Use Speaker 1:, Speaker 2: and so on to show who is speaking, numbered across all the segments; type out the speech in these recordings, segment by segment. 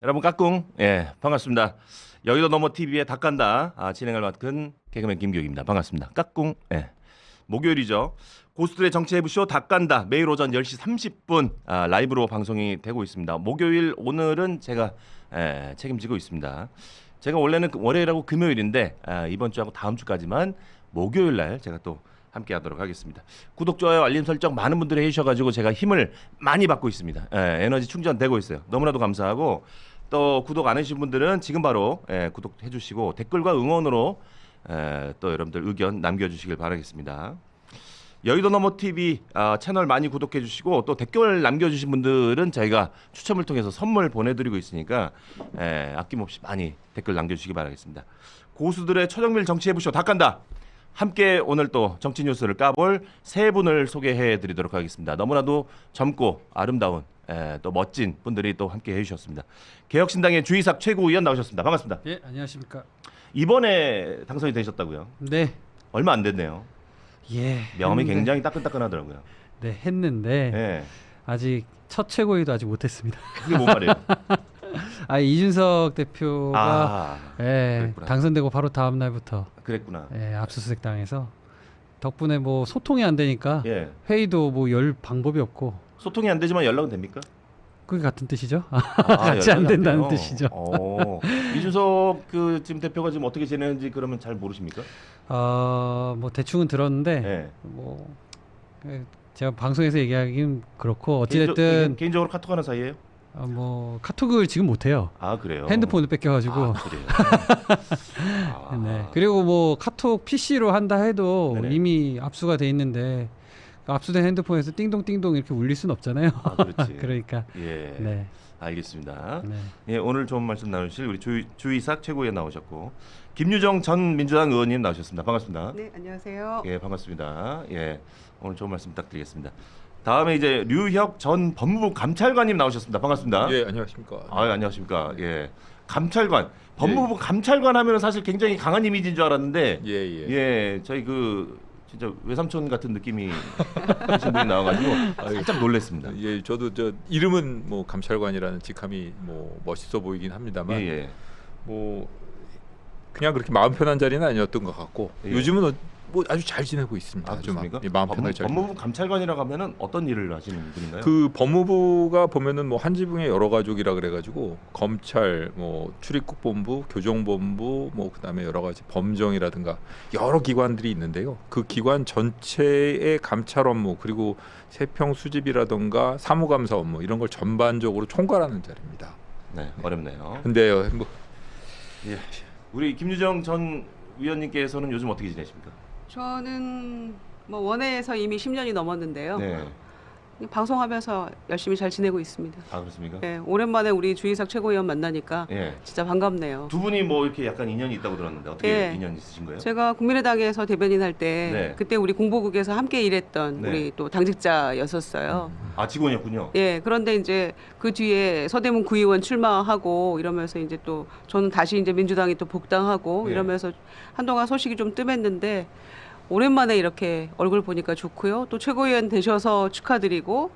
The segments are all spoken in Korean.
Speaker 1: 여러분 까꿍 반갑습니다. 여의도 너머 TV의 닭간다 진행을 맡은 개그맨 김규익입니다. 반갑습니다. 까꿍 목요일이죠. 고수들의 정치 해부쇼 닭간다 매일 오전 10시 30분 라이브로 방송이 되고 있습니다. 목요일 오늘은 제가 책임지고 있습니다. 제가 원래는 월요일하고 금요일인데 이번 주하고 다음 주까지만 목요일 날 제가 또 함께 하도록 하겠습니다. 구독, 좋아요, 알림 설정 많은 분들이 해주셔가지고 제가 힘을 많이 받고 있습니다. 에너지 충전되고 있어요. 너무나도 감사하고 또 구독 안 해주신 분들은 지금 바로 구독해 주시고 댓글과 응원으로 또 여러분들 의견 남겨주시길 바라겠습니다. 여의도 너머 TV 채널 많이 구독해 주시고 또 댓글 남겨주신 분들은 저희가 추첨을 통해서 선물 보내드리고 있으니까 아낌없이 많이 댓글 남겨주시기 바라겠습니다. 고수들의 최정밀 정치해부쇼 닭간다 함께 오늘 또 정치 뉴스를 까볼 세 분을 소개해드리도록 하겠습니다. 너무나도 젊고 아름다운 또 멋진 분들이 또 함께 해주셨습니다. 개혁신당의 주이삭 최고위원 나오셨습니다. 반갑습니다.
Speaker 2: 예, 안녕하십니까.
Speaker 1: 이번에 당선이 되셨다고요?
Speaker 2: 네.
Speaker 1: 얼마 안 됐네요.
Speaker 2: 예.
Speaker 1: 명함이
Speaker 2: 했는데,
Speaker 1: 굉장히 따끈따끈하더라고요.
Speaker 2: 네, 했는데
Speaker 1: 예.
Speaker 2: 아직 첫 최고위도 아직 못했습니다.
Speaker 1: 그게 뭔 말이에요?
Speaker 2: 이준석 대표가
Speaker 1: 그랬구나.
Speaker 2: 당선되고 바로 다음 날부터
Speaker 1: 그랬구나.
Speaker 2: 압수수색 당해서 덕분에 뭐 소통이 안 되니까
Speaker 1: 예.
Speaker 2: 회의도 뭐 열 방법이 없고
Speaker 1: 소통이 안 되지만 연락은 됩니까?
Speaker 2: 그게 같은 뜻이죠? 같이 안
Speaker 1: 연락이
Speaker 2: 된다는
Speaker 1: 돼요.
Speaker 2: 뜻이죠.
Speaker 1: 이준석 지금 대표가 지금 어떻게 지내는지 그러면 잘 모르십니까?
Speaker 2: 뭐 대충은 들었는데
Speaker 1: 예.
Speaker 2: 뭐 제가 방송에서 얘기하기는 그렇고 어찌됐든
Speaker 1: 개인적으로 카톡하는 사이예요?
Speaker 2: 뭐 카톡을 지금 못 해요.
Speaker 1: 그래요.
Speaker 2: 핸드폰을 뺏겨가지고.
Speaker 1: 그래요.
Speaker 2: 네. 그리고 뭐 카톡 PC로 한다 해도
Speaker 1: 네네.
Speaker 2: 이미 압수가 돼 있는데 압수된 핸드폰에서 띵동띵동 이렇게 울릴 순 없잖아요.
Speaker 1: 그렇지.
Speaker 2: 그러니까.
Speaker 1: 예.
Speaker 2: 네.
Speaker 1: 알겠습니다.
Speaker 2: 네.
Speaker 1: 예, 오늘 좋은 말씀 나누실 우리 주이삭 최고위원 나오셨고 김유정 전 민주당 의원님 나오셨습니다. 반갑습니다.
Speaker 3: 네, 안녕하세요.
Speaker 1: 예, 반갑습니다. 예, 오늘 좋은 말씀 부탁드리겠습니다. 다음에 이제 류혁 전 법무부 감찰관님 나오셨습니다. 반갑습니다.
Speaker 4: 예, 안녕하십니까.
Speaker 1: 안녕하십니까. 예, 감찰관, 법무부 감찰관 하면은 사실 굉장히 강한 이미지인 줄 알았는데,
Speaker 4: 예.
Speaker 1: 저희 진짜 외삼촌 같은 느낌이 드신 분이 나와가지고 살짝 놀랐습니다.
Speaker 4: 예, 저도 저 이름은 뭐 감찰관이라는 직함이 뭐 멋있어 보이긴 합니다만,
Speaker 1: 예.
Speaker 4: 뭐 그냥 그렇게 마음 편한 자리는 아니었던 것 같고,
Speaker 1: 예.
Speaker 4: 요즘은 뭐 아주 잘 지내고 있습니다.
Speaker 1: 그렇습니까?
Speaker 4: 마음 편하게 잘.
Speaker 1: 법무부 감찰관이라고 하면은 어떤 일을 하시는 분인가요?
Speaker 4: 그 법무부가 보면은 뭐 한 지붕의 여러 가족이라 그래가지고 검찰, 뭐 출입국본부, 교정본부, 뭐 그다음에 여러 가지 범정이라든가 여러 기관들이 있는데요. 그 기관 전체의 감찰 업무 그리고 세평 수집이라든가 사무감사 업무 이런 걸 전반적으로 총괄하는 자리입니다.
Speaker 1: 네, 어렵네요.
Speaker 4: 근데요, 뭐
Speaker 1: 예, 우리 김유정 전 위원님께서는 요즘 어떻게 지내십니까?
Speaker 3: 저는 뭐 원외에서 이미 10년이 넘었는데요.
Speaker 1: 네,
Speaker 3: 방송하면서 열심히 잘 지내고 있습니다.
Speaker 1: 그렇습니까?
Speaker 3: 네, 오랜만에 우리 주이삭 최고위원 만나니까
Speaker 1: 예,
Speaker 3: 진짜 반갑네요.
Speaker 1: 두 분이 뭐 이렇게 약간 인연이 있다고 들었는데 어떻게
Speaker 3: 예.
Speaker 1: 인연 있으신 거예요?
Speaker 3: 제가 국민의당에서 대변인 할 때
Speaker 1: 네.
Speaker 3: 그때 우리 공보국에서 함께 일했던
Speaker 1: 네.
Speaker 3: 우리 또 당직자였었어요.
Speaker 1: 직원이었군요.
Speaker 3: 예, 그런데 이제 그 뒤에 서대문 구의원 출마하고 이러면서 이제 또 저는 다시 이제 민주당이 또 복당하고
Speaker 1: 네.
Speaker 3: 이러면서 한동안 소식이 좀 뜸했는데 오랜만에 이렇게 얼굴 보니까 좋고요. 또 최고위원 되셔서 축하드리고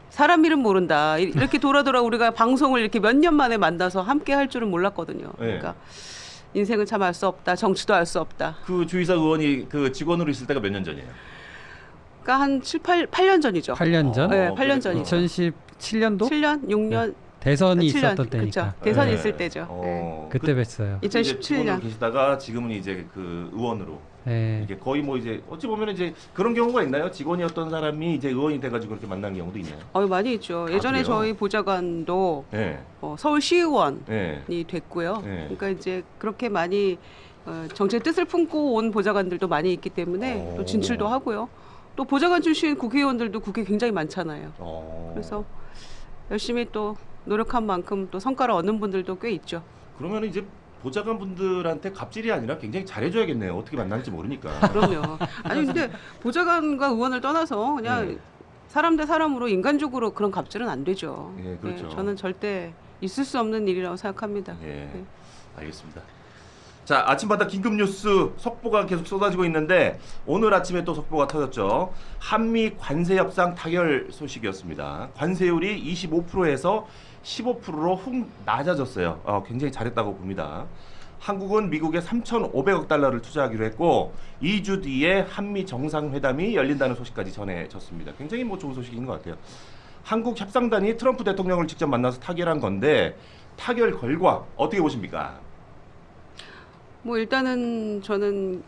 Speaker 3: 사람 이름 모른다. 이렇게 돌아 우리가 방송을 이렇게 몇 년 만에 만나서 함께 할 줄은 몰랐거든요. 그러니까 인생은 참 알 수 없다. 정치도 알 수 없다.
Speaker 1: 그 주이삭 의원이 그 직원으로 있을 때가 몇 년 전이에요?
Speaker 3: 그러니까 한 8년 전이죠.
Speaker 2: 8년 전?
Speaker 3: 네, 8년 전이죠.
Speaker 2: 2017년도
Speaker 3: 7년, 6년,
Speaker 2: 대선이
Speaker 3: 7년,
Speaker 2: 있었던 때니까.
Speaker 3: 그쵸. 대선이
Speaker 1: 네.
Speaker 3: 있을 때죠. 네.
Speaker 2: 그때 뵀어요.
Speaker 3: 2017년.
Speaker 1: 직원으로 계시다가 지금은 이제 그 의원으로
Speaker 2: 네.
Speaker 1: 이게 거의 뭐 이제 어찌 보면 이제 그런 경우가 있나요? 직원이었던 사람이 이제 의원이 돼가지고 그렇게 만나는 경우도 있나요?
Speaker 3: 많이 있죠. 예전에
Speaker 1: 그래요?
Speaker 3: 저희 보좌관도
Speaker 1: 네,
Speaker 3: 서울시의원이
Speaker 1: 네.
Speaker 3: 됐고요.
Speaker 1: 네.
Speaker 3: 그러니까 이제 그렇게 많이 정치의 뜻을 품고 온 보좌관들도 많이 있기 때문에 또 진출도 하고요. 또 보좌관 출신 국회의원들도 국회 굉장히 많잖아요. 그래서 열심히 또 노력한 만큼 또 성과를 얻는 분들도 꽤 있죠.
Speaker 1: 그러면 이제 보좌관 분들한테 갑질이 아니라 굉장히 잘해줘야겠네요. 어떻게 만날지 모르니까.
Speaker 3: 그럼요. 아니 근데 보좌관과 의원을 떠나서 그냥
Speaker 1: 네.
Speaker 3: 사람 대 사람으로 인간적으로 그런 갑질은 안 되죠.
Speaker 1: 예, 그렇죠.
Speaker 3: 저는 절대 있을 수 없는 일이라고 생각합니다.
Speaker 1: 예,
Speaker 3: 네.
Speaker 1: 알겠습니다. 자, 아침마다 긴급 뉴스 속보가 계속 쏟아지고 있는데 오늘 아침에 또 속보가 터졌죠. 한미 관세 협상 타결 소식이었습니다. 관세율이 25%에서 15%로 훅 낮아졌어요. 굉장히 잘했다고 봅니다. 한국은 미국에 3,500억 달러를 투자하기로 했고 2주 뒤에 한미 정상회담이 열린다는 소식까지 전해졌습니다. 굉장히 뭐 좋은 소식인 것 같아요. 한국 협상단이 트럼프 대통령을 직접 만나서 타결한 건데 타결 결과 어떻게 보십니까?
Speaker 3: 뭐 일단은 저는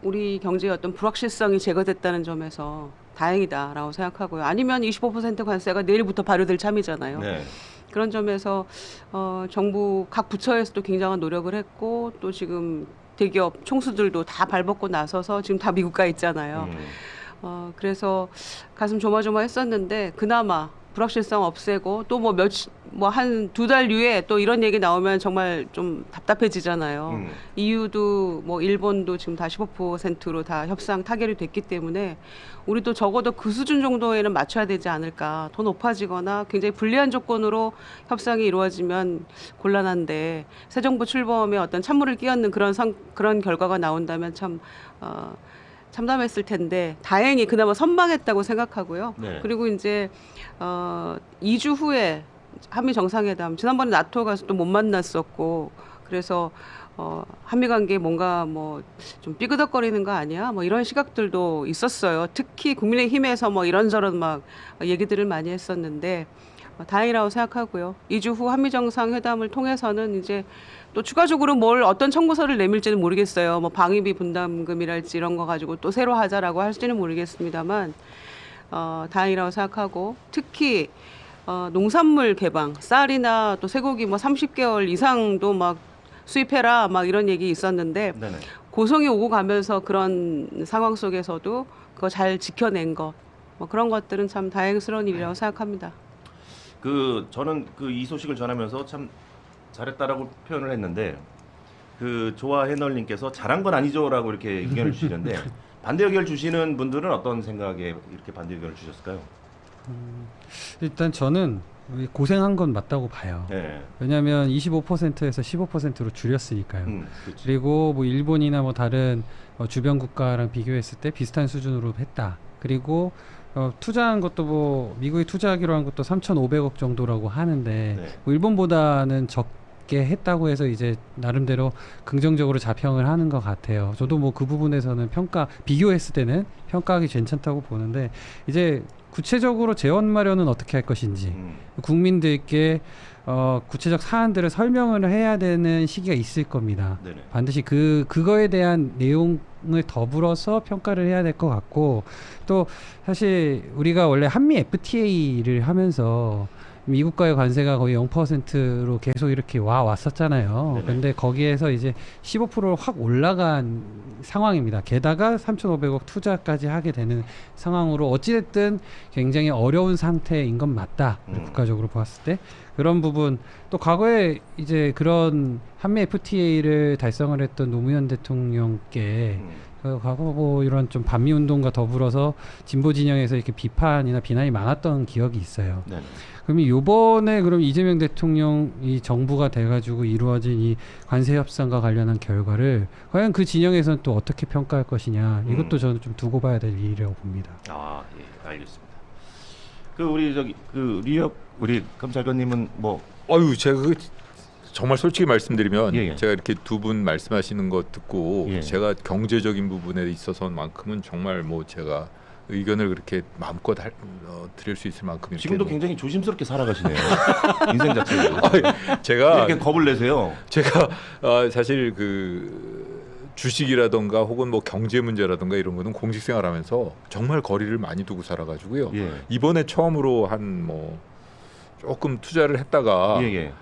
Speaker 3: 우리 경제의 어떤 불확실성이 제거됐다는 점에서 다행이다라고 생각하고요. 아니면 25% 관세가 내일부터 발효될 참이잖아요.
Speaker 1: 네.
Speaker 3: 그런 점에서 정부 각 부처에서도 굉장한 노력을 했고 또 지금 대기업 총수들도 다 발벗고 나서서 지금 다 미국 가 있잖아요. 그래서 가슴 조마조마했었는데 그나마 불확실성 없애고 또 뭐 한 2달 뒤에 또 이런 얘기 나오면 정말 좀 답답해지잖아요. EU도 뭐 일본도 지금 다 15%로 다 협상 타결이 됐기 때문에 우리도 적어도 그 수준 정도에는 맞춰야 되지 않을까. 더 높아지거나 굉장히 불리한 조건으로 협상이 이루어지면 곤란한데 새 정부 출범에 어떤 찬물을 끼얹는 그런 결과가 나온다면 참 참담했을 텐데 다행히 그나마 선방했다고 생각하고요.
Speaker 1: 네.
Speaker 3: 그리고 이제 2주 후에 한미 정상회담 지난번에 나토 가서 또 못 만났었고 그래서 한미 관계 뭔가 뭐 좀 삐그덕거리는 거 아니야? 뭐 이런 시각들도 있었어요. 특히 국민의힘에서 뭐 이런저런 막 얘기들을 많이 했었는데 다행이라고 생각하고요. 2주 후 한미 정상회담을 통해서는 이제 또 추가적으로 뭘 어떤 청구서를 내밀지는 모르겠어요. 뭐 방위비 분담금이랄지 이런 거 가지고 또 새로 하자라고 할지는 모르겠습니다만 다행이라고 생각하고 특히 농산물 개방, 쌀이나 또 쇠고기 뭐 30개월 이상도 막 수입해라 막 이런 얘기 있었는데
Speaker 1: 네네.
Speaker 3: 고성이 오고 가면서 그런 상황 속에서도 그거 잘 지켜낸 거 뭐 그런 것들은 참 다행스러운 일이라고 생각합니다.
Speaker 1: 저는 이 소식을 전하면서 참 잘했다라고 표현을 했는데 조아 해널님께서 잘한 건 아니죠라고 이렇게 의견을 주시는데 반대 의견을 주시는 분들은 어떤 생각에 이렇게 반대 의견을 주셨을까요?
Speaker 2: 일단 저는 고생한 건 맞다고 봐요.
Speaker 1: 네.
Speaker 2: 왜냐하면 25%에서 15%로 줄였으니까요.
Speaker 1: 그렇지.
Speaker 2: 그리고 뭐 일본이나 뭐 다른 주변 국가랑 비교했을 때 비슷한 수준으로 했다. 그리고 투자한 것도 뭐 미국이 투자하기로 한 것도 3,500억 정도라고 하는데
Speaker 1: 네.
Speaker 2: 뭐 일본보다는 적게 했다고 해서 이제 나름대로 긍정적으로 자평을 하는 것 같아요. 저도 뭐 그 부분에서는 비교했을 때는 평가하기 괜찮다고 보는데 이제 구체적으로 재원 마련은 어떻게 할 것인지 국민들께 구체적 사안들을 설명을 해야 되는 시기가 있을 겁니다.
Speaker 1: 네네.
Speaker 2: 반드시 그거에 대한 내용을 더불어서 평가를 해야 될 것 같고 또 사실 우리가 원래 한미 FTA를 하면서 미국과의 관세가 거의 0%로 계속 이렇게 왔었잖아요.
Speaker 1: 네네.
Speaker 2: 근데 거기에서 이제 15%로 확 올라간 상황입니다. 게다가 3,500억 투자까지 하게 되는 상황으로 어찌됐든 굉장히 어려운 상태인 건 맞다. 국가적으로 봤을 때. 그런 부분 또 과거에 이제 그런 한미 FTA를 달성을 했던 노무현 대통령께 과거 뭐 이런 좀 반미 운동과 더불어서 진보 진영에서 이렇게 비판이나 비난이 많았던 기억이 있어요.
Speaker 1: 네네.
Speaker 2: 그러면 요번에 그럼 이재명 대통령이 정부가 돼가지고 이루어진 이 관세 협상과 관련한 결과를 과연 그 진영에서는 또 어떻게 평가할 것이냐 이것도 저는 좀 두고 봐야 될 일이라고 봅니다.
Speaker 1: 예, 알겠습니다. 우리 검찰관님은 뭐
Speaker 4: 제가 정말 솔직히 말씀드리면
Speaker 1: 예.
Speaker 4: 제가 이렇게 두 분 말씀하시는 거 듣고
Speaker 1: 예.
Speaker 4: 제가 경제적인 부분에 있어서만큼은 정말 뭐 제가 의견을 그렇게 마음껏 드릴 수 있을 만큼 이렇게
Speaker 1: 지금도 굉장히 조심스럽게 살아가시네요. 인생 자체로.
Speaker 4: 제가
Speaker 1: 이렇게 겁을 내세요.
Speaker 4: 제가 사실 주식이라던가 혹은 뭐 경제 문제라던가 이런 거는 공직 생활하면서 정말 거리를 많이 두고 살아가지고요.
Speaker 1: 예.
Speaker 4: 이번에 처음으로 조금 투자를 했다가
Speaker 1: 예.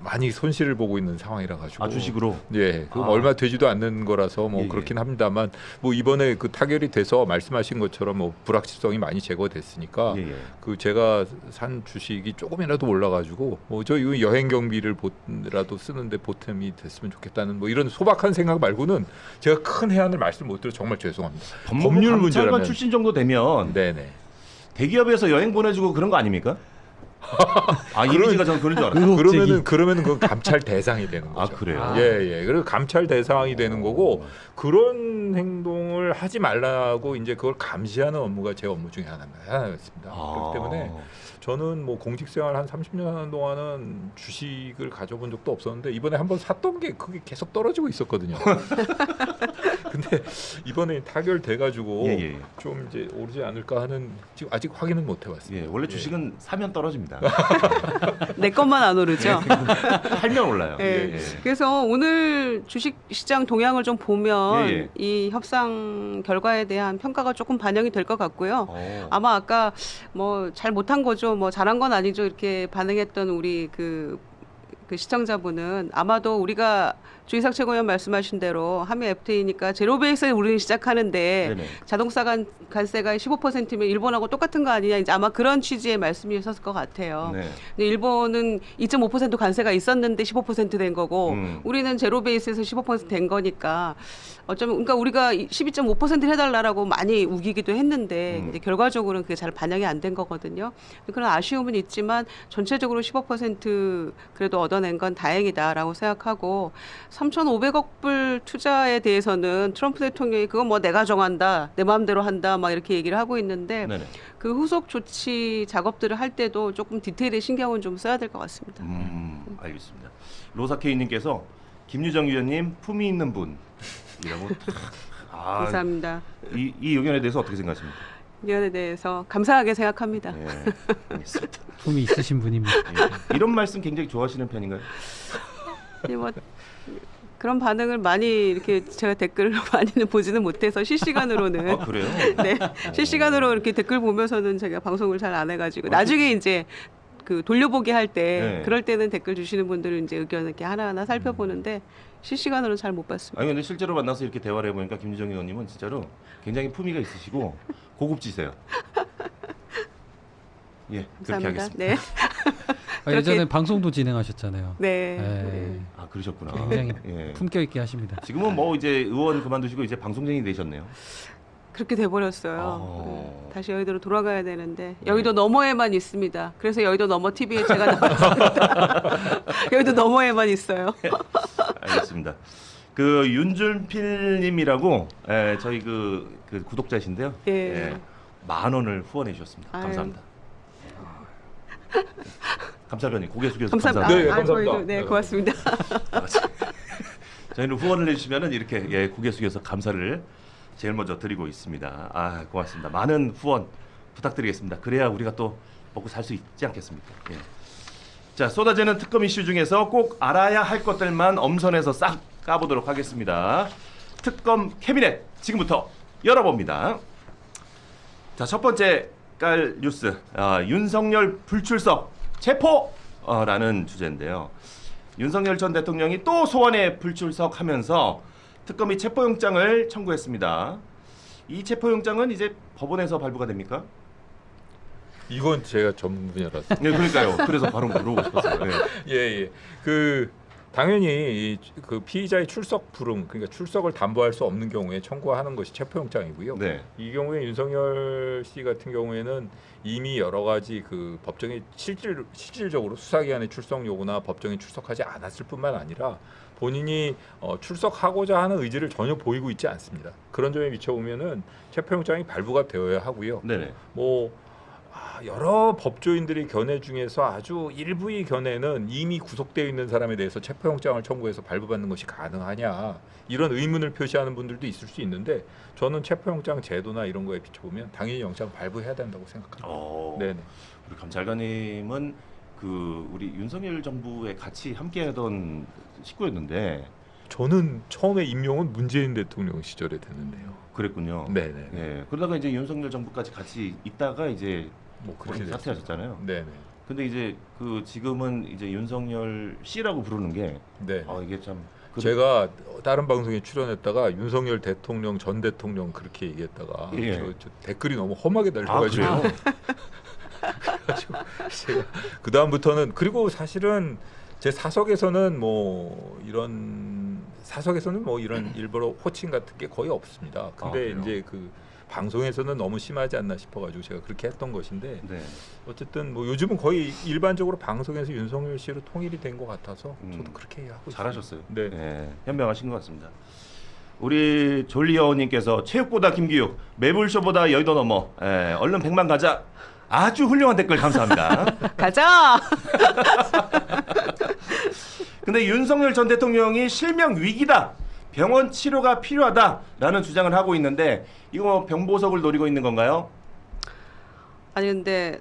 Speaker 4: 많이 손실을 보고 있는 상황이라 가지고
Speaker 1: 주식으로.
Speaker 4: 예, 얼마 되지도 않는 거라서 뭐
Speaker 1: 예.
Speaker 4: 그렇긴 합니다만 뭐 이번에 타결이 돼서 말씀하신 것처럼 뭐 불확실성이 많이 제거됐으니까
Speaker 1: 예.
Speaker 4: 제가 산 주식이 조금이라도 올라가지고 뭐 저 이거 여행 경비라도 쓰는데 보탬이 됐으면 좋겠다는 뭐 이런 소박한 생각 말고는 제가 큰 해안을 말씀 못 드려 정말 죄송합니다. 법률
Speaker 1: 감찰관
Speaker 4: 문제라면
Speaker 1: 출신 정도 되면
Speaker 4: 네네.
Speaker 1: 대기업에서 여행 보내주고 그런 거 아닙니까? 아 이미지가 저는 그런 줄 알았어요.
Speaker 2: 의혹제기.
Speaker 4: 그러면은 그건 감찰 대상이 되는 거죠.
Speaker 1: 아 그래요?
Speaker 2: 아.
Speaker 4: 예. 그리고 감찰 대상이 되는 거고 그런 행동을 하지 말라고 이제 그걸 감시하는 업무가 제 업무 중에 하나였습니다. 그렇기 때문에 저는 뭐 공직생활 한 30년 하는 동안은 주식을 가져본 적도 없었는데 이번에 한번 샀던 게 그게 계속 떨어지고 있었거든요. 근데 이번에 타결돼 가지고
Speaker 1: 예.
Speaker 4: 좀 이제 오르지 않을까 하는 지금 아직 확인은 못 해봤습니다.
Speaker 1: 예, 원래 주식은 사면 떨어집니다.
Speaker 3: 내 것만 안 오르죠.
Speaker 1: 팔면 올라요.
Speaker 3: 예.
Speaker 1: 예.
Speaker 3: 그래서 오늘 주식 시장 동향을 좀 보면
Speaker 1: 예.
Speaker 3: 이 협상 결과에 대한 평가가 조금 반영이 될 것 같고요. 아마 아까 뭐 잘 못한 거죠, 뭐 잘한 건 아니죠 이렇게 반응했던 우리 그 시청자분은 아마도 우리가 주이삭 최고위원 말씀하신 대로 한미 FTA니까 제로 베이스에 우리는 시작하는데
Speaker 1: 네네.
Speaker 3: 자동차 관세가 15%면 일본하고 똑같은 거 아니냐 이제 아마 그런 취지의 말씀이셨을 것 같아요.
Speaker 1: 네.
Speaker 3: 근데 일본은 2.5% 관세가 있었는데 15% 된 거고 우리는 제로 베이스에서 15%된 거니까 어쩌면 그러니까 우리가 12.5% 해달라라고 많이 우기기도 했는데 근데 결과적으로는 그게 잘 반영이 안 된 거거든요. 그런 아쉬움은 있지만 전체적으로 15% 그래도 얻어낸 건 다행이다라고 생각하고 3,500억 불 투자에 대해서는 트럼프 대통령이 그건 뭐 내가 정한다, 내 마음대로 한다 막 이렇게 얘기를 하고 있는데
Speaker 1: 네네.
Speaker 3: 그 후속 조치 작업들을 할 때도 조금 디테일에 신경은 좀 써야 될 것 같습니다.
Speaker 1: 알겠습니다. 로사케이님께서 김유정 위원님 품위 있는 분이라고.
Speaker 3: 감사합니다.
Speaker 1: 이 의견에 대해서 어떻게 생각하십니까?
Speaker 3: 위원에 대해서 감사하게 생각합니다.
Speaker 1: 네, 알겠습니다.
Speaker 2: 품이 있으신 분입니다.
Speaker 1: 예. 이런 말씀 굉장히 좋아하시는 편인가요?
Speaker 3: 근데 뭐 그런 반응을 많이 이렇게 제가 댓글로 많이는 보지는 못해서 실시간으로는
Speaker 1: 아 그래요?
Speaker 3: 네 실시간으로 이렇게 댓글 보면서는 제가 방송을 잘 안 해가지고 나중에 이제 그 돌려보기 할 때
Speaker 1: 네.
Speaker 3: 그럴 때는 댓글 주시는 분들은 이제 의견 이렇게 하나하나 살펴보는데 실시간으로 잘 못 봤습니다.
Speaker 1: 아니 근데 실제로 만나서 이렇게 대화를 해보니까 김유정 의원님은 진짜로 굉장히 품위가 있으시고 고급지세요. 예, 그렇게
Speaker 3: 감사합니다.
Speaker 1: 하겠습니다.
Speaker 3: 네.
Speaker 2: 예전에
Speaker 3: 그렇게-
Speaker 2: 방송도 진행하셨잖아요.
Speaker 3: 네.
Speaker 2: 네.
Speaker 1: 아 그러셨구나.
Speaker 2: 굉장히
Speaker 1: 예.
Speaker 2: 품격 있게 하십니다.
Speaker 1: 지금은 뭐 이제 의원 그만두시고 이제 방송쟁이 되셨네요.
Speaker 3: 그렇게 돼버렸어요.
Speaker 1: 어.
Speaker 3: 네. 다시 여의도로 돌아가야 되는데 여의도 너머에만 있습니다. 그래서 여의도 너머 TV에 제가 나왔습니다. 여의도 너머에만 있어요.
Speaker 1: 알겠습니다. 그 윤준필님이라고 저희 그 구독자신데요.
Speaker 3: 예.
Speaker 1: 10,000원을 후원해 주셨습니다.
Speaker 3: 아유.
Speaker 1: 감사합니다. 감사변님 고개 숙여서
Speaker 3: 감사합니다.
Speaker 1: 감사합니다.
Speaker 4: 네,
Speaker 3: 아,
Speaker 4: 감사합니다.
Speaker 3: 저희도, 네, 고맙습니다.
Speaker 1: 저희는 후원을 해주시면은 이렇게 고개 숙여서 감사를 제일 먼저 드리고 있습니다. 아 고맙습니다. 많은 후원 부탁드리겠습니다. 그래야 우리가 또 먹고 살 수 있지 않겠습니까? 예. 자 쏟아지는 특검 이슈 중에서 꼭 알아야 할 것들만 엄선해서 싹 까보도록 하겠습니다. 특검 캐비넷 지금부터 열어봅니다. 자 첫 번째 깔 뉴스 윤석열 불출석 체포라는 주제인데요. 윤석열 전 대통령이 또 소환에 불출석하면서 특검이 체포영장을 청구했습니다. 이 체포영장은 이제 법원에서 발부가 됩니까?
Speaker 4: 이건 제가 전문 분야라서.
Speaker 1: 네, 그러니까요. 그래서 바로 물어보고 싶었어요. 네.
Speaker 4: 예. 그 당연히 그 피의자의 출석 불응, 그러니까 출석을 담보할 수 없는 경우에 청구하는 것이 체포영장이고요.
Speaker 1: 네.
Speaker 4: 이 경우에 윤석열 씨 같은 경우에는 이미 여러 가지 그 법정에 실질적으로 수사기관의 출석 요구나 법정에 출석하지 않았을 뿐만 아니라 본인이 출석하고자 하는 의지를 전혀 보이고 있지 않습니다. 그런 점에 비춰보면은 체포영장이 발부가 되어야 하고요.
Speaker 1: 네네.
Speaker 4: 뭐 여러 법조인들의 견해 중에서 아주 일부의 견해는 이미 구속되어 있는 사람에 대해서 체포영장을 청구해서 발부받는 것이 가능하냐 이런 의문을 표시하는 분들도 있을 수 있는데 저는 체포영장 제도나 이런 거에 비춰보면 당연히 영장 발부해야 된다고 생각합니다. 네네.
Speaker 1: 우리 감찰관님은 그 우리 윤석열 정부에 같이 함께하던 식구였는데
Speaker 4: 저는 처음에 임명은 문재인 대통령 시절에 됐는데요.
Speaker 1: 그랬군요.
Speaker 4: 네네.
Speaker 1: 네. 그러다가 이제 윤석열 정부까지 같이 있다가 이제
Speaker 4: 뭐 그렇게 됐어요.
Speaker 1: 사퇴하셨잖아요.
Speaker 4: 네네.
Speaker 1: 근데 이제 그 지금은 이제 윤석열 씨라고 부르는 게
Speaker 4: 네.
Speaker 1: 이게 참
Speaker 4: 제가 다른 방송에 출연했다가 윤석열 대통령 전 대통령 그렇게 얘기했다가
Speaker 1: 예.
Speaker 4: 저 댓글이 너무 험하게 달려가지고
Speaker 1: 그래요?
Speaker 4: 그래가지고 제가 그 다음부터는 그리고 사실은 제 사석에서는 뭐 이런 일부러 호칭 같은 게 거의 없습니다. 근데
Speaker 1: 그래요?
Speaker 4: 이제 그 방송에서는 너무 심하지 않나 싶어가지고 제가 그렇게 했던 것인데
Speaker 1: 네.
Speaker 4: 어쨌든 뭐 요즘은 거의 일반적으로 방송에서 윤석열 씨로 통일이 된 것 같아서 저도 그렇게 하고
Speaker 1: 잘하셨어요.
Speaker 4: 네.
Speaker 1: 네, 현명하신 것 같습니다. 우리 졸리어님께서 체육보다 김기욱, 매불쇼보다 여의도 넘어. 얼른 100만 가자. 아주 훌륭한 댓글 감사합니다.
Speaker 3: 가자.
Speaker 1: 근데 윤석열 전 대통령이 실명 위기다. 병원 치료가 필요하다라는 주장을 하고 있는데 이거 뭐 병보석을 노리고 있는 건가요?
Speaker 3: 아니 근데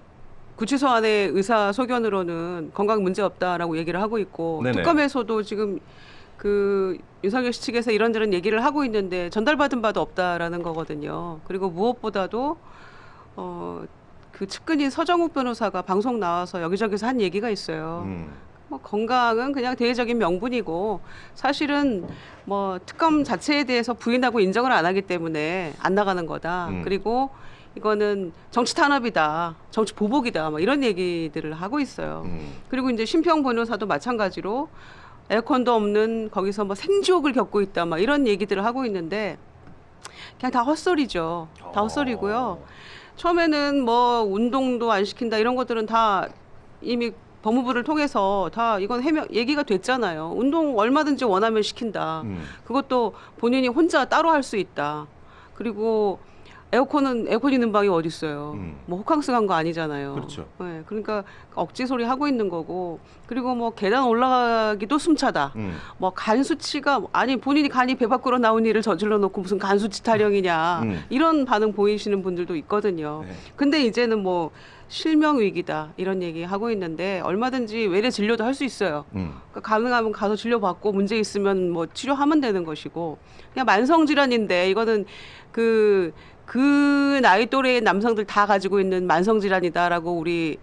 Speaker 3: 구치소 안에 의사 소견으로는 건강 문제 없다라고 얘기를 하고 있고
Speaker 1: 네네.
Speaker 3: 특검에서도 지금 그 윤석열 씨 측에서 이런저런 얘기를 하고 있는데 전달받은 바도 없다라는 거거든요. 그리고 무엇보다도 그 측근인 서정욱 변호사가 방송 나와서 여기저기서 한 얘기가 있어요. 뭐 건강은 그냥 대외적인 명분이고 사실은 뭐 특검 자체에 대해서 부인하고 인정을 안 하기 때문에 안 나가는 거다. 그리고 이거는 정치 탄압이다, 정치 보복이다, 뭐 이런 얘기들을 하고 있어요. 그리고 이제 심평 변호사도 마찬가지로 에어컨도 없는 거기서 뭐 생지옥을 겪고 있다, 막 이런 얘기들을 하고 있는데 그냥 다 헛소리죠. 다 헛소리고요. 처음에는 뭐 운동도 안 시킨다 이런 것들은 다 이미 법무부를 통해서 다 이건 얘기가 됐잖아요. 운동 얼마든지 원하면 시킨다. 그것도 본인이 혼자 따로 할 수 있다. 그리고 에어컨 있는 방이 어디 있어요. 뭐 호캉스 간 거 아니잖아요.
Speaker 1: 그렇죠.
Speaker 3: 네, 그러니까 억지 소리 하고 있는 거고. 그리고 뭐 계단 올라가기도 숨차다. 뭐 간 수치가 아니 본인이 간이 배 밖으로 나온 일을 저질러 놓고 무슨 간 수치 타령이냐 이런 반응 보이시는 분들도 있거든요.
Speaker 1: 네.
Speaker 3: 근데 이제는 뭐 실명 위기다 이런 얘기 하고 있는데 얼마든지 외래 진료도 할 수 있어요. 그러니까 가능하면 가서 진료받고 문제 있으면 뭐 치료하면 되는 것이고 그냥 만성 질환인데 이거는 그 나이 또래의 남성들 다 가지고 있는 만성 질환이다라고 우리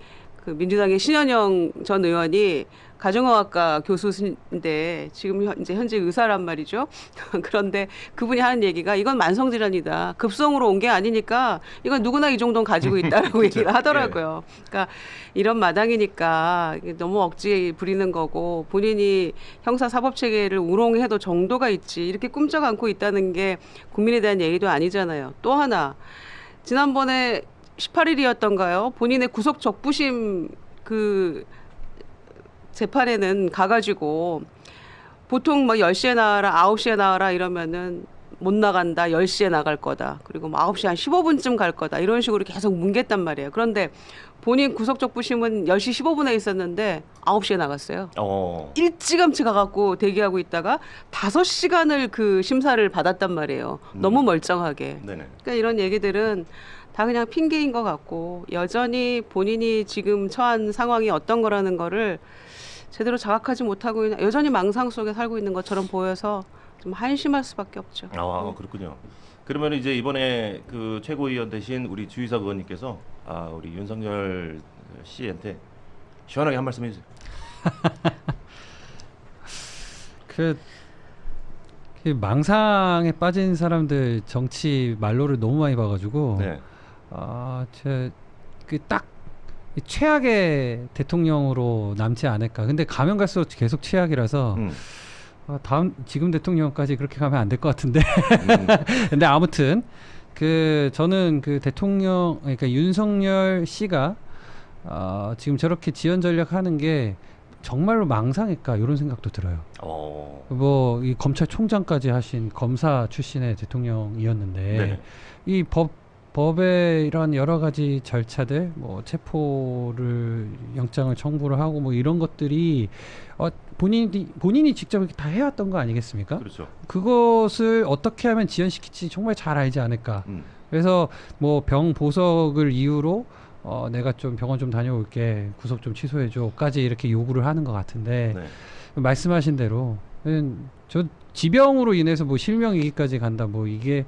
Speaker 3: 그 민주당의 신현영 전 의원이 가정의학과 교수인데 지금 이제 현재 의사란 말이죠. 그런데 그분이 하는 얘기가 이건 만성 질환이다. 급성으로 온 게 아니니까 이건 누구나 이 정도는 가지고 있다라고 얘기를 하더라고요. 그러니까 이런 마당이니까 너무 억지 부리는 거고 본인이 형사 사법 체계를 우롱해도 정도가 있지 이렇게 꿈쩍 않고 있다는 게 국민에 대한 예의도 아니잖아요. 또 하나 지난번에 18일이었던가요? 본인의 구속 적부심 그 재판에는 가가지고 보통 뭐 10시에 나와라 9시에 나와라 이러면은 못 나간다 10시에 나갈 거다 그리고 뭐 9시 한 15분쯤 갈 거다 이런 식으로 계속 뭉갰단 말이에요. 그런데 본인 구속적부심은 10시 15분에 있었는데 9시에 나갔어요. 일찌감치 가갖고 대기하고 있다가 5시간을 그 심사를 받았단 말이에요. 너무 멀쩡하게.
Speaker 1: 네네.
Speaker 3: 그러니까 이런 얘기들은 다 그냥 핑계인 것 같고 여전히 본인이 지금 처한 상황이 어떤 거라는 거를 제대로 자각하지 못하고 여전히 망상 속에 살고 있는 것처럼 보여서 좀 한심할 수밖에 없죠.
Speaker 1: 그렇군요. 그러면 이제 이번에 그 최고위원 되신 우리 주희석 의원님께서 우리 윤석열 씨한테 시원하게 한 말씀 해주세요.
Speaker 2: 그 망상에 빠진 사람들 정치 말로를 너무 많이 봐가지고
Speaker 1: 네.
Speaker 2: 딱 최악의 대통령으로 남지 않을까. 근데 가면 갈수록 계속 최악이라서 지금 대통령까지 그렇게 가면 안 될 것 같은데. 근데 아무튼 저는 그 대통령 그러니까 윤석열 씨가 지금 저렇게 지연 전략하는 게 정말로 망상일까 이런 생각도 들어요. 뭐 이 검찰총장까지 하신 검사 출신의 대통령이었는데
Speaker 1: 네네.
Speaker 2: 이 법의 이런 여러 가지 절차들, 뭐 체포를 영장을 청구를 하고 뭐 이런 것들이 본인이 직접 이렇게 다 해왔던 거 아니겠습니까?
Speaker 1: 그렇죠.
Speaker 2: 그것을 어떻게 하면 지연시킬지 정말 잘 알지 않을까. 그래서 뭐 병 보석을 이유로 내가 좀 병원 좀 다녀올게, 구속 좀 취소해줘까지 이렇게 요구를 하는 것 같은데
Speaker 1: 네.
Speaker 2: 말씀하신 대로 저 지병으로 인해서 뭐 실명위기까지 간다, 뭐 이게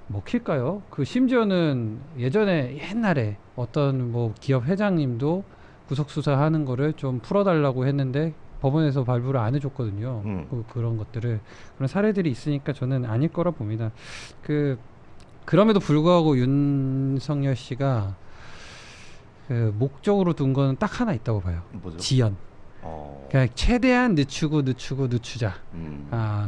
Speaker 2: 먹힐까요? 그 심지어는 예전에 옛날에 어떤 뭐 기업 회장님도 구속 수사하는 거를 좀 풀어달라고 했는데 법원에서 발부를 안 해줬거든요. 그런 것들을 그런 사례들이 있으니까 저는 아닐 거라 봅니다. 그럼에도 불구하고 윤석열 씨가 목적으로 둔 거는 딱 하나 있다고 봐요.
Speaker 1: 뭐죠?
Speaker 2: 지연. 그러니까 최대한 늦추자.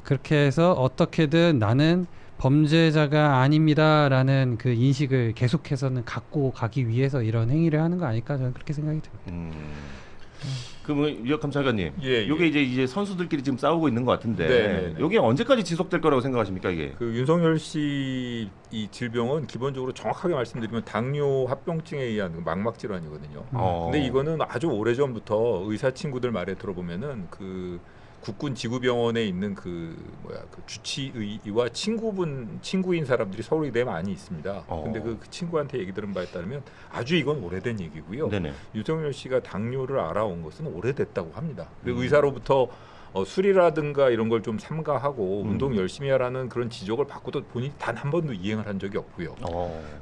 Speaker 2: 그렇게 해서 어떻게든 나는 범죄자가 아닙니다라는 그 인식을 계속해서는 갖고 가기 위해서 이런 행위를 하는 거 아닐까 저는 그렇게 생각이 듭니다.
Speaker 1: 그러면 유혁 감찰관님,
Speaker 4: 예,
Speaker 1: 이게 이제 선수들끼리 지금 싸우고 있는 것 같은데,
Speaker 4: 네.
Speaker 1: 이게 언제까지 지속될 거라고 생각하십니까 이게?
Speaker 4: 그 윤석열 씨 이 질병은 기본적으로 정확하게 말씀드리면 당뇨 합병증에 의한 그 막막 질환이거든요. 근데 이거는 아주 오래 전부터 의사 친구들 말에 들어보면은 그 국군 지구병원에 있는 그 주치의와 친구인 사람들이 서울에 많이 있습니다. 근데 그 친구한테 얘기 들은 바에 따르면 아주 이건 오래된 얘기고요.
Speaker 1: 네네.
Speaker 4: 윤석열 씨가 당뇨를 알아온 것은 오래됐다고 합니다. 그리고 의사로부터 술이라든가 이런 걸 좀 삼가하고 운동 열심히 하라는 그런 지적을 받고도 본인이 단 한 번도 이행을 한 적이 없고요.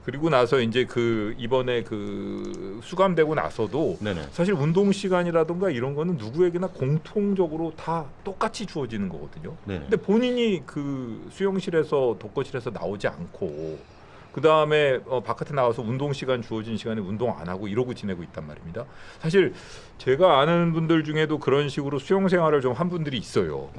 Speaker 4: 그리고 나서 이제 그 이번에 그 수감되고 나서도
Speaker 1: 네네.
Speaker 4: 사실 운동 시간이라든가 이런 거는 누구에게나 공통적으로 다 똑같이 주어지는 거거든요.
Speaker 1: 네네.
Speaker 4: 근데 본인이 그 수용실에서 독거실에서 나오지 않고 그 다음에 바깥에 나와서 운동 시간 주어진 시간에 운동 안 하고 이러고 지내고 있단 말입니다. 사실 제가 아는 분들 중에도 그런 식으로 수용 생활을 좀 한 분들이 있어요.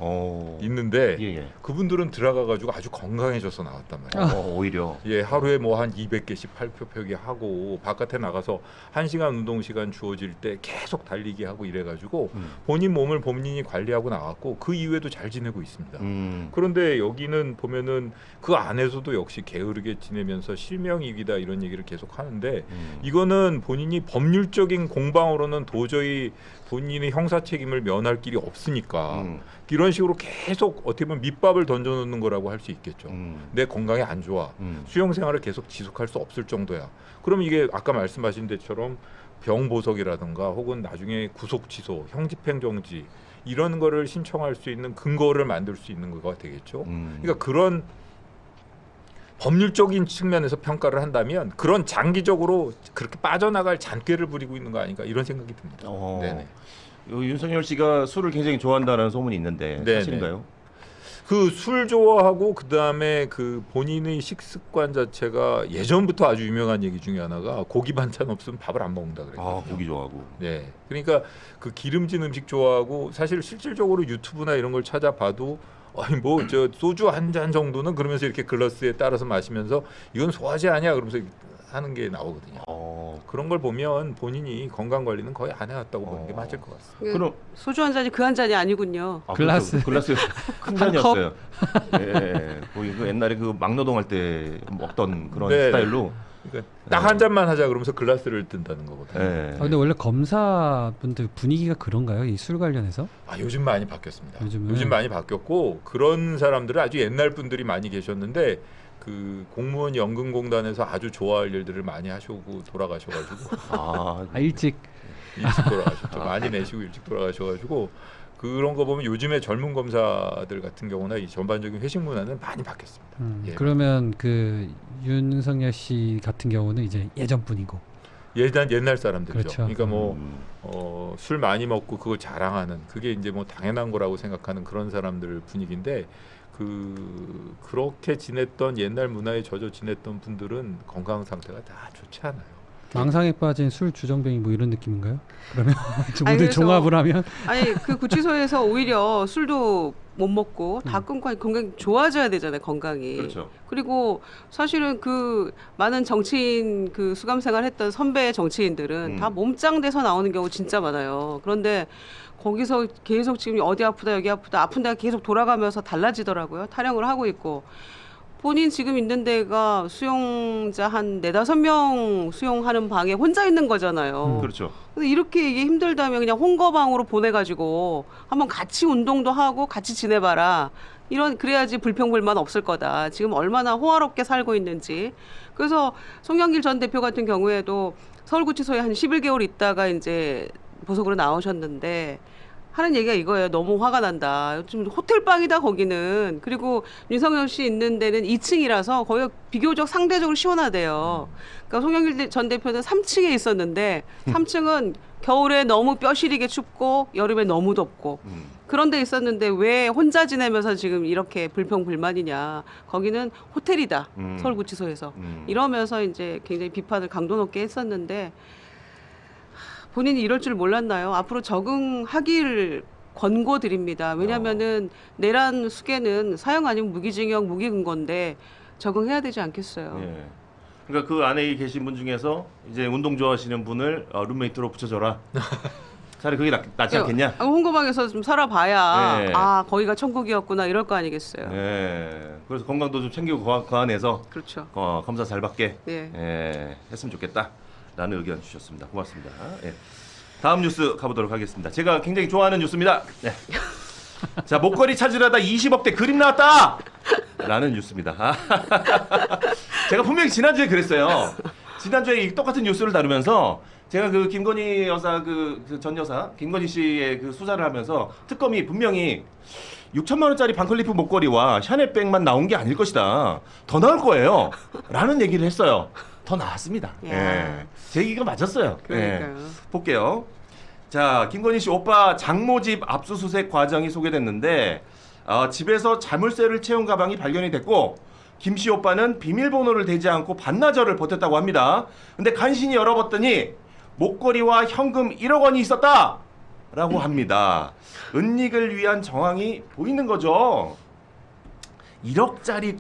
Speaker 4: 있는데
Speaker 1: 예.
Speaker 4: 그분들은 들어가가지고 아주 건강해져서 나왔단 말이에요.
Speaker 1: 오히려.
Speaker 4: 예, 하루에 뭐 한 200개씩 팔표표기 하고 바깥에 나가서 1시간 운동 시간 주어질 때 계속 달리기 하고 이래가지고 본인 몸을 본인이 관리하고 나왔고 그 이후에도 잘 지내고 있습니다. 그런데 여기는 보면은 그 안에서도 역시 게으르게 지내면서 실명이기다 이런 얘기를 계속 하는데 이거는 본인이 법률적인 공방으로는 도저히 본인의 형사 책임을 면할 길이 없으니까 이런 식으로 계속 어떻게 보면 밑밥을 던져놓는 거라고 할 수 있겠죠. 내 건강에 안 좋아. 수용 생활을 계속 지속할 수 없을 정도야. 그럼 이게 아까 말씀하신 데처럼 병보석이라든가 혹은 나중에 구속 취소, 형집행 정지 이런 거를 신청할 수 있는 근거를 만들 수 있는 거가 되겠죠. 그러니까 그런 법률적인 측면에서 평가를 한다면 그런 장기적으로 그렇게 빠져나갈 잔꾀를 부리고 있는 거 아닌가 이런 생각이 듭니다. 네네.
Speaker 1: 윤석열 씨가 술을 굉장히 좋아한다는 소문이 있는데
Speaker 4: 네네.
Speaker 1: 사실인가요?
Speaker 4: 그 술 좋아하고 그 다음에 그 본인의 식습관 자체가 예전부터 아주 유명한 얘기 중에 하나가 고기 반찬 없으면 밥을 안 먹는다 그래요.
Speaker 1: 고기 좋아하고.
Speaker 4: 네, 그러니까 그 기름진 음식 좋아하고 사실 실질적으로 유튜브나 이런 걸 찾아봐도 아니 뭐 저 소주 한 잔 정도는 그러면서 이렇게 글라스에 따라서 마시면서 이건 소화제 아니야 그러면서 하는 게 나오거든요. 그런 걸 보면 본인이 건강 관리는 거의 안 해왔다고 보는 게 맞을 것 같습니다.
Speaker 1: 그럼
Speaker 3: 소주 한 잔이 그 한 잔이 아니군요.
Speaker 2: 글라스.
Speaker 1: 글라스 큰 잔이었어요. 예, 거기 그 옛날에 그 막노동 할 때 먹던 그런
Speaker 4: 네.
Speaker 1: 스타일로.
Speaker 4: 그러니까 딱 한 잔만 하자 그러면서 글라스를 뜬다는 거거든요.
Speaker 1: 예.
Speaker 2: 근데 원래 검사분들 분위기가 그런가요? 이 술 관련해서?
Speaker 4: 요즘 많이 바뀌었습니다.
Speaker 2: 요즘은?
Speaker 4: 요즘 많이 바뀌었고 그런 사람들은 아주 옛날 분들이 많이 계셨는데 그 공무원 연금공단에서 아주 좋아할 일들을 많이 하시고 돌아가셔가지고
Speaker 2: 일찍
Speaker 4: 일찍 돌아가셨죠. 많이 내시고 일찍 돌아가셔가지고 그런 거 보면 요즘에 젊은 검사들 같은 경우나 이 전반적인 회식 문화는 많이 바뀌었습니다. 예.
Speaker 2: 그러면 그 윤석열 씨 같은 경우는 이제 예전 분이고
Speaker 4: 옛날 사람들이죠.
Speaker 2: 그렇죠.
Speaker 4: 그러니까 뭐 술 많이 먹고 그걸 자랑하는 그게 이제 뭐 당연한 거라고 생각하는 그런 사람들 분위기인데 그렇게 지냈던 옛날 문화에 젖어 지냈던 분들은 건강 상태가 다 좋지 않아요.
Speaker 2: 망상에 빠진 술 주정뱅이 뭐 이런 느낌인가요? 그러면
Speaker 3: 아니,
Speaker 2: 모두
Speaker 3: 그래서-
Speaker 2: 종합을 하면
Speaker 3: 아니 그 구치소에서 오히려 술도 못 먹고 다 끊고 건강이 좋아져야 되잖아요, 건강이.
Speaker 1: 그렇죠.
Speaker 3: 그리고 사실은 그 많은 정치인 그 수감 생활했던 선배 정치인들은 다 몸짱 돼서 나오는 경우 진짜 많아요. 그런데 거기서 계속 지금 어디 아프다 여기 아프다 아픈 데가 계속 돌아가면서 달라지더라고요. 타령을 하고 있고 본인 지금 있는 데가 수용자 한 4-5명 수용하는 방에 혼자 있는 거잖아요.
Speaker 1: 그렇죠.
Speaker 3: 근데 이렇게 이게 힘들다면 그냥 홍거방으로 보내가지고 한번 같이 운동도 하고 같이 지내봐라. 그래야지 불평불만 없을 거다. 지금 얼마나 호화롭게 살고 있는지. 그래서 송영길 전 대표 같은 경우에도 서울구치소에 한 11개월 있다가 이제 보석으로 나오셨는데 하는 얘기가 이거예요. 너무 화가 난다. 좀 호텔방이다 거기는. 그리고 윤석열 씨 있는 데는 2층이라서 거기 비교적 상대적으로 시원하대요. 그러니까 송영길 전 대표는 3층에 있었는데 3층은 겨울에 너무 뼈시리게 춥고 여름에 너무 덥고 그런 데 있었는데 왜 혼자 지내면서 지금 이렇게 불평불만이냐. 거기는 호텔이다. 서울구치소에서. 이러면서 이제 굉장히 비판을 강도 높게 했었는데 본인이 이럴 줄 몰랐나요? 앞으로 적응하길 권고드립니다. 왜냐하면은 내란 수계는 사형 아니면 무기징역, 무기근거인데 적응해야 되지 않겠어요?
Speaker 1: 예. 그러니까 그 안에 계신 분 중에서 이제 운동 좋아하시는 분을 룸메이트로 붙여줘라. 차라리 그게 낫지 않겠냐?
Speaker 3: 홍거방에서 좀 살아봐야
Speaker 1: 네.
Speaker 3: 아 거기가 천국이었구나 이럴 거 아니겠어요?
Speaker 1: 예. 그래서 건강도 좀 챙기고 그 안에서
Speaker 3: 그렇죠.
Speaker 1: 검사 잘 받게
Speaker 3: 예.
Speaker 1: 했으면 좋겠다라는 의견 주셨습니다. 고맙습니다. 예. 다음 뉴스 가보도록 하겠습니다. 제가 굉장히 좋아하는 뉴스입니다. 네. 자, 목걸이 찾으려다 20억대 그림 나왔다! 라는 뉴스입니다. 제가 분명히 지난주에 그랬어요. 지난주에 이 똑같은 뉴스를 다루면서 제가 그 김건희 여사 그 전 여사 김건희 씨의 그 수사를 하면서 특검이 분명히 6천만 원짜리 반클리프 목걸이와 샤넬백만 나온 게 아닐 것이다. 더 나올 거예요. 라는 얘기를 했어요. 더 나왔습니다.
Speaker 3: 야.
Speaker 1: 예. 제 얘기가 맞았어요.
Speaker 3: 그러니까요.
Speaker 1: 볼게요. 자, 김건희 씨 오빠 장모 집 압수수색 과정이 소개됐는데 집에서 자물쇠를 채운 가방이 발견이 됐고 김 씨 오빠는 비밀번호를 대지 않고 반나절을 버텼다고 합니다. 근데 간신히 열어봤더니 목걸이와 현금 1억 원이 있었다! 라고 합니다. 은닉을 위한 정황이 보이는 거죠. 1억짜리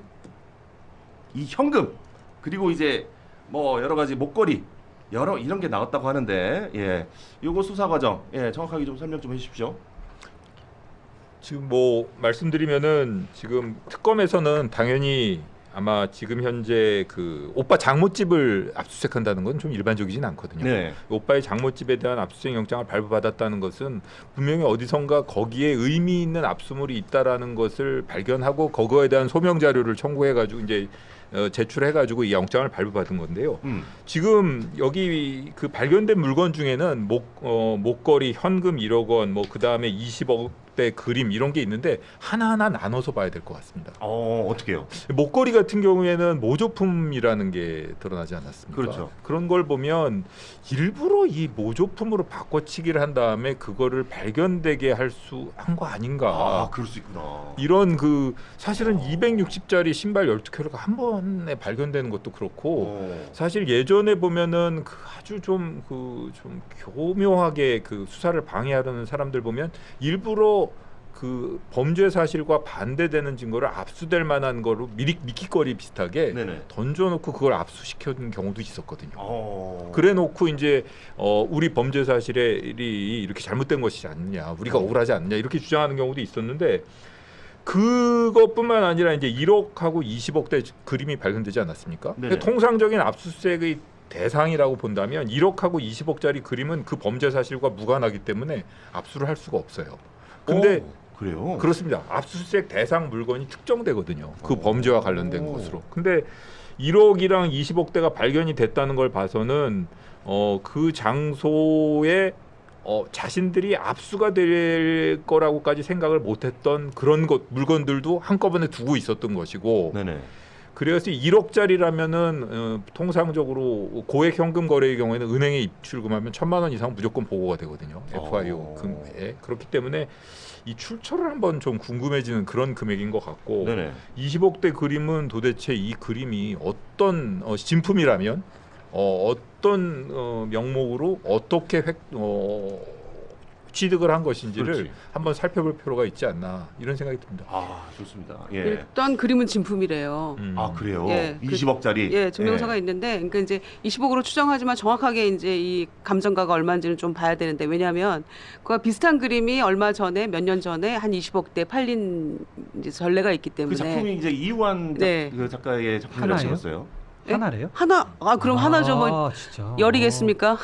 Speaker 1: 이 현금 그리고 이제 뭐 여러 가지 목걸이 이런 게 나왔다고 하는데 요거 수사 과정 정확하게 좀 설명 좀 해주십시오.
Speaker 4: 지금 뭐 말씀드리면은 지금 특검에서는 당연히 아마 지금 현재 그 오빠 장모집을 압수수색한다는 건 좀 일반적이진 않거든요.
Speaker 1: 네.
Speaker 4: 오빠의 장모집에 대한 압수수색 영장을 발부받았다는 것은 분명히 어디선가 거기에 의미 있는 압수물이 있다라는 것을 발견하고 그거에 대한 소명 자료를 청구해가지고 이제 제출해가지고 이 영장을 발부받은 건데요. 지금 여기 그 발견된 물건 중에는 목걸이, 현금 1억 원, 뭐 그 다음에 20억대 그림 이런 게 있는데 하나하나 나눠서 봐야 될 것 같습니다.
Speaker 1: 어떻게요?
Speaker 4: 목걸이 같은 경우에는 모조품이라는 게 드러나지 않았습니까?
Speaker 1: 그렇죠.
Speaker 4: 그런 걸 보면 일부러 이 모조품으로 바꿔치기를 한 다음에 그거를 발견되게 한 거 아닌가?
Speaker 1: 그럴 수 있구나.
Speaker 4: 이런 그 사실은 260짜리 신발 12켤레가 한 번에 발견되는 것도 그렇고 사실 예전에 보면은 그 아주 좀 교묘하게 그 수사를 방해하려는 사람들 보면 일부러 그 범죄 사실과 반대되는 증거를 압수될 만한 거로 미끼거리 비슷하게
Speaker 1: 네네.
Speaker 4: 던져놓고 그걸 압수시켜준 경우도 있었거든요.
Speaker 1: 어.
Speaker 4: 그래놓고 이제 우리 범죄 사실이 이렇게 잘못된 것이지 않느냐, 우리가 억울하지 않느냐 이렇게 주장하는 경우도 있었는데 그것뿐만 아니라 이제 1억하고 20억대 그림이 발견되지 않았습니까?
Speaker 1: 네네.
Speaker 4: 통상적인 압수수색의 대상이라고 본다면 1억하고 20억짜리 그림은 그 범죄 사실과 무관하기 때문에 압수를 할 수가 없어요. 근데
Speaker 1: 그래요?
Speaker 4: 그렇습니다. 압수수색 대상 물건이 특정되거든요. 그 범죄와 관련된 것으로. 근데 1억이랑 20억대가 발견이 됐다는 걸 봐서는 그 장소에 자신들이 압수가 될 거라고까지 생각을 못했던 그런 물건들도 한꺼번에 두고 있었던 것이고.
Speaker 1: 네네.
Speaker 4: 그래서 1억짜리라면은 통상적으로 고액 현금 거래의 경우에는 은행에 입출금하면 1,000만 원 이상 무조건 보고가 되거든요. FIO 금액에. 그렇기 때문에 이 출처를 한번 좀 궁금해지는 그런 금액인 것 같고
Speaker 1: 네네.
Speaker 4: 20억대 그림은 도대체 이 그림이 어떤 진품이라면 어떤 명목으로 어떻게 취득을 한 것인지를
Speaker 1: 그렇지.
Speaker 4: 한번 살펴볼 필요가 있지 않나 이런 생각이 듭니다.
Speaker 1: 좋습니다. 예.
Speaker 3: 일단 그림은 진품이래요.
Speaker 1: 그래요?
Speaker 3: 예,
Speaker 1: 20억짜리.
Speaker 3: 예, 증명서가 있는데, 그러니까 이제 20억으로 추정하지만 정확하게 이제 이 감정가가 얼마인지는 좀 봐야 되는데, 왜냐하면 그와 비슷한 그림이 얼마 전에 몇 년 전에 한 20억대 팔린 이제 전례가 있기 때문에.
Speaker 1: 그 작품이 이제 이우환
Speaker 3: 네.
Speaker 1: 그 작가의 작품이라고
Speaker 2: 하나예요?
Speaker 1: 하셨어요.
Speaker 3: 예?
Speaker 2: 하나래요?
Speaker 3: 하나, 그럼 하나죠. 뭐
Speaker 2: 진짜.
Speaker 3: 열이겠습니까?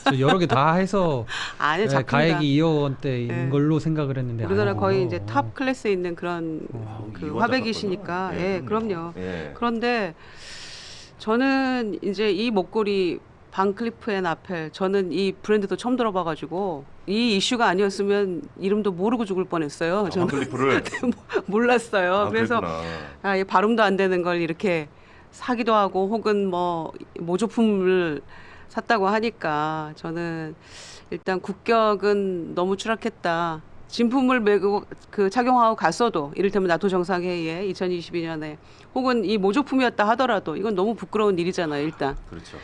Speaker 2: 저 여러 개 다 해서
Speaker 3: 아니, 작품이다.
Speaker 2: 가액이 2억 원대인
Speaker 3: 네.
Speaker 2: 걸로 생각을 했는데
Speaker 3: 우리나라
Speaker 2: 아니고.
Speaker 3: 거의 이제 탑 클래스에 있는 그런 그
Speaker 1: 이우환
Speaker 3: 화백이시니까.
Speaker 1: 작가구나.
Speaker 3: 예, 그럼요.
Speaker 1: 예.
Speaker 3: 그런데 저는 이제 이 목걸이 반클리프 앤 아펠, 저는 이 브랜드도 처음 들어봐가지고 이 이슈가 아니었으면 이름도 모르고 죽을 뻔했어요. 저는
Speaker 1: 반클리프를
Speaker 3: 몰랐어요. 그래서
Speaker 1: 그랬구나.
Speaker 3: 이 발음도 안 되는 걸 이렇게 사기도 하고 혹은 뭐 모조품을 샀다고 하니까 저는 일단 국격은 너무 추락했다. 진품을 메고 그 착용하고 갔어도 이를테면 나토 정상회의에 2022년에 혹은 이 모조품이었다 하더라도 이건 너무 부끄러운 일이잖아요. 일단
Speaker 1: 그렇죠.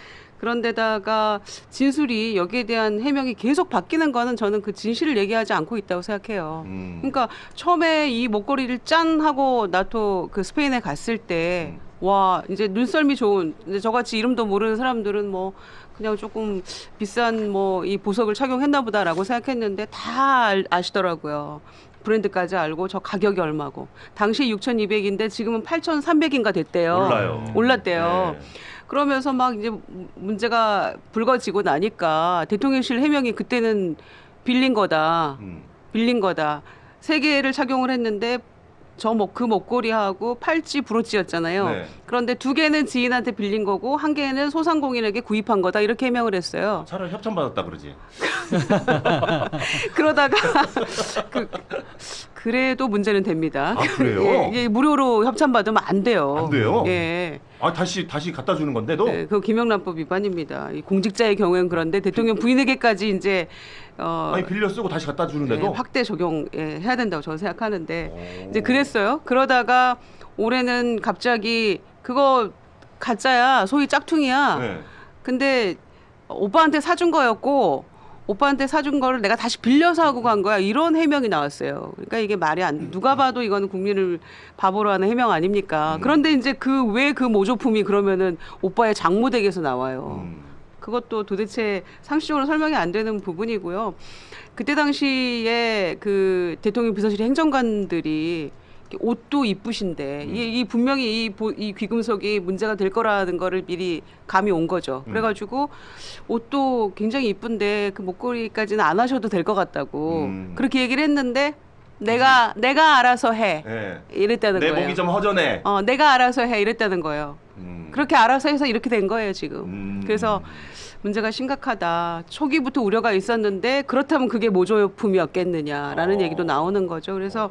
Speaker 3: 그런데다가 진술이 여기에 대한 해명이 계속 바뀌는 거는 저는 그 진실을 얘기하지 않고 있다고 생각해요. 그러니까 처음에 이 목걸이를 짠 하고 나토 그 스페인에 갔을 때 와 이제 눈썰미 좋은 이제 저같이 이름도 모르는 사람들은 뭐 그냥 조금 비싼 뭐 이 보석을 착용했나 보다라고 생각했는데 다 아시더라고요. 브랜드까지 알고 저 가격이 얼마고 당시 6,200인데 지금은 8,300인가 됐대요. 올랐대요.
Speaker 1: 네.
Speaker 3: 그러면서 막 이제 문제가 불거지고 나니까 대통령실 해명이 그때는 빌린 거다. 빌린 거다. 세 개를 착용을 했는데 그 목걸이하고 팔찌 브로치였잖아요.
Speaker 1: 네.
Speaker 3: 그런데 두 개는 지인한테 빌린 거고 한 개는 소상공인에게 구입한 거다 이렇게 해명을 했어요.
Speaker 1: 차라리 협찬 받았다 그러지.
Speaker 3: 그러다가 그래도 문제는 됩니다.
Speaker 1: 아, 그래요?
Speaker 3: 예, 무료로 협찬 받으면 안 돼요.
Speaker 1: 안 돼요?
Speaker 3: 예.
Speaker 1: 아 다시 갖다 주는 건데도.
Speaker 3: 네, 그 김영란법 위반입니다. 이 공직자의 경우에는 그런데 대통령 부인에게까지 이제
Speaker 1: 아니 빌려 쓰고 다시 갖다 주는데도.
Speaker 3: 예, 확대 적용해야 된다고 저는 생각하는데 이제 그랬어요. 그러다가 올해는 갑자기 그거 가짜야, 소위 짝퉁이야.
Speaker 1: 네.
Speaker 3: 근데 오빠한테 사준 거였고 오빠한테 사준 거를 내가 다시 빌려서 하고 간 거야. 이런 해명이 나왔어요. 그러니까 이게 말이 안 돼. 누가 봐도 이거는 국민을 바보로 하는 해명 아닙니까? 그런데 이제 왜 그 모조품이 그러면은 오빠의 장모댁에서 나와요. 그것도 도대체 상식적으로 설명이 안 되는 부분이고요. 그때 당시에 그 대통령 비서실 행정관들이 옷도 이쁘신데 이 분명히 이 귀금속이 문제가 될 거라는 거를 미리 감이 온 거죠. 그래가지고 옷도 굉장히 이쁜데 그 목걸이까지는 안 하셔도 될 것 같다고 그렇게 얘기를 했는데 내가 알아서 해
Speaker 1: 네.
Speaker 3: 이랬다는
Speaker 1: 내
Speaker 3: 거예요.
Speaker 1: 목이 좀 허전해.
Speaker 3: 내가 알아서 해 이랬다는 거예요. 그렇게 알아서 해서 이렇게 된 거예요 지금. 그래서 문제가 심각하다. 초기부터 우려가 있었는데 그렇다면 그게 모조품이었겠느냐라는 얘기도 나오는 거죠. 그래서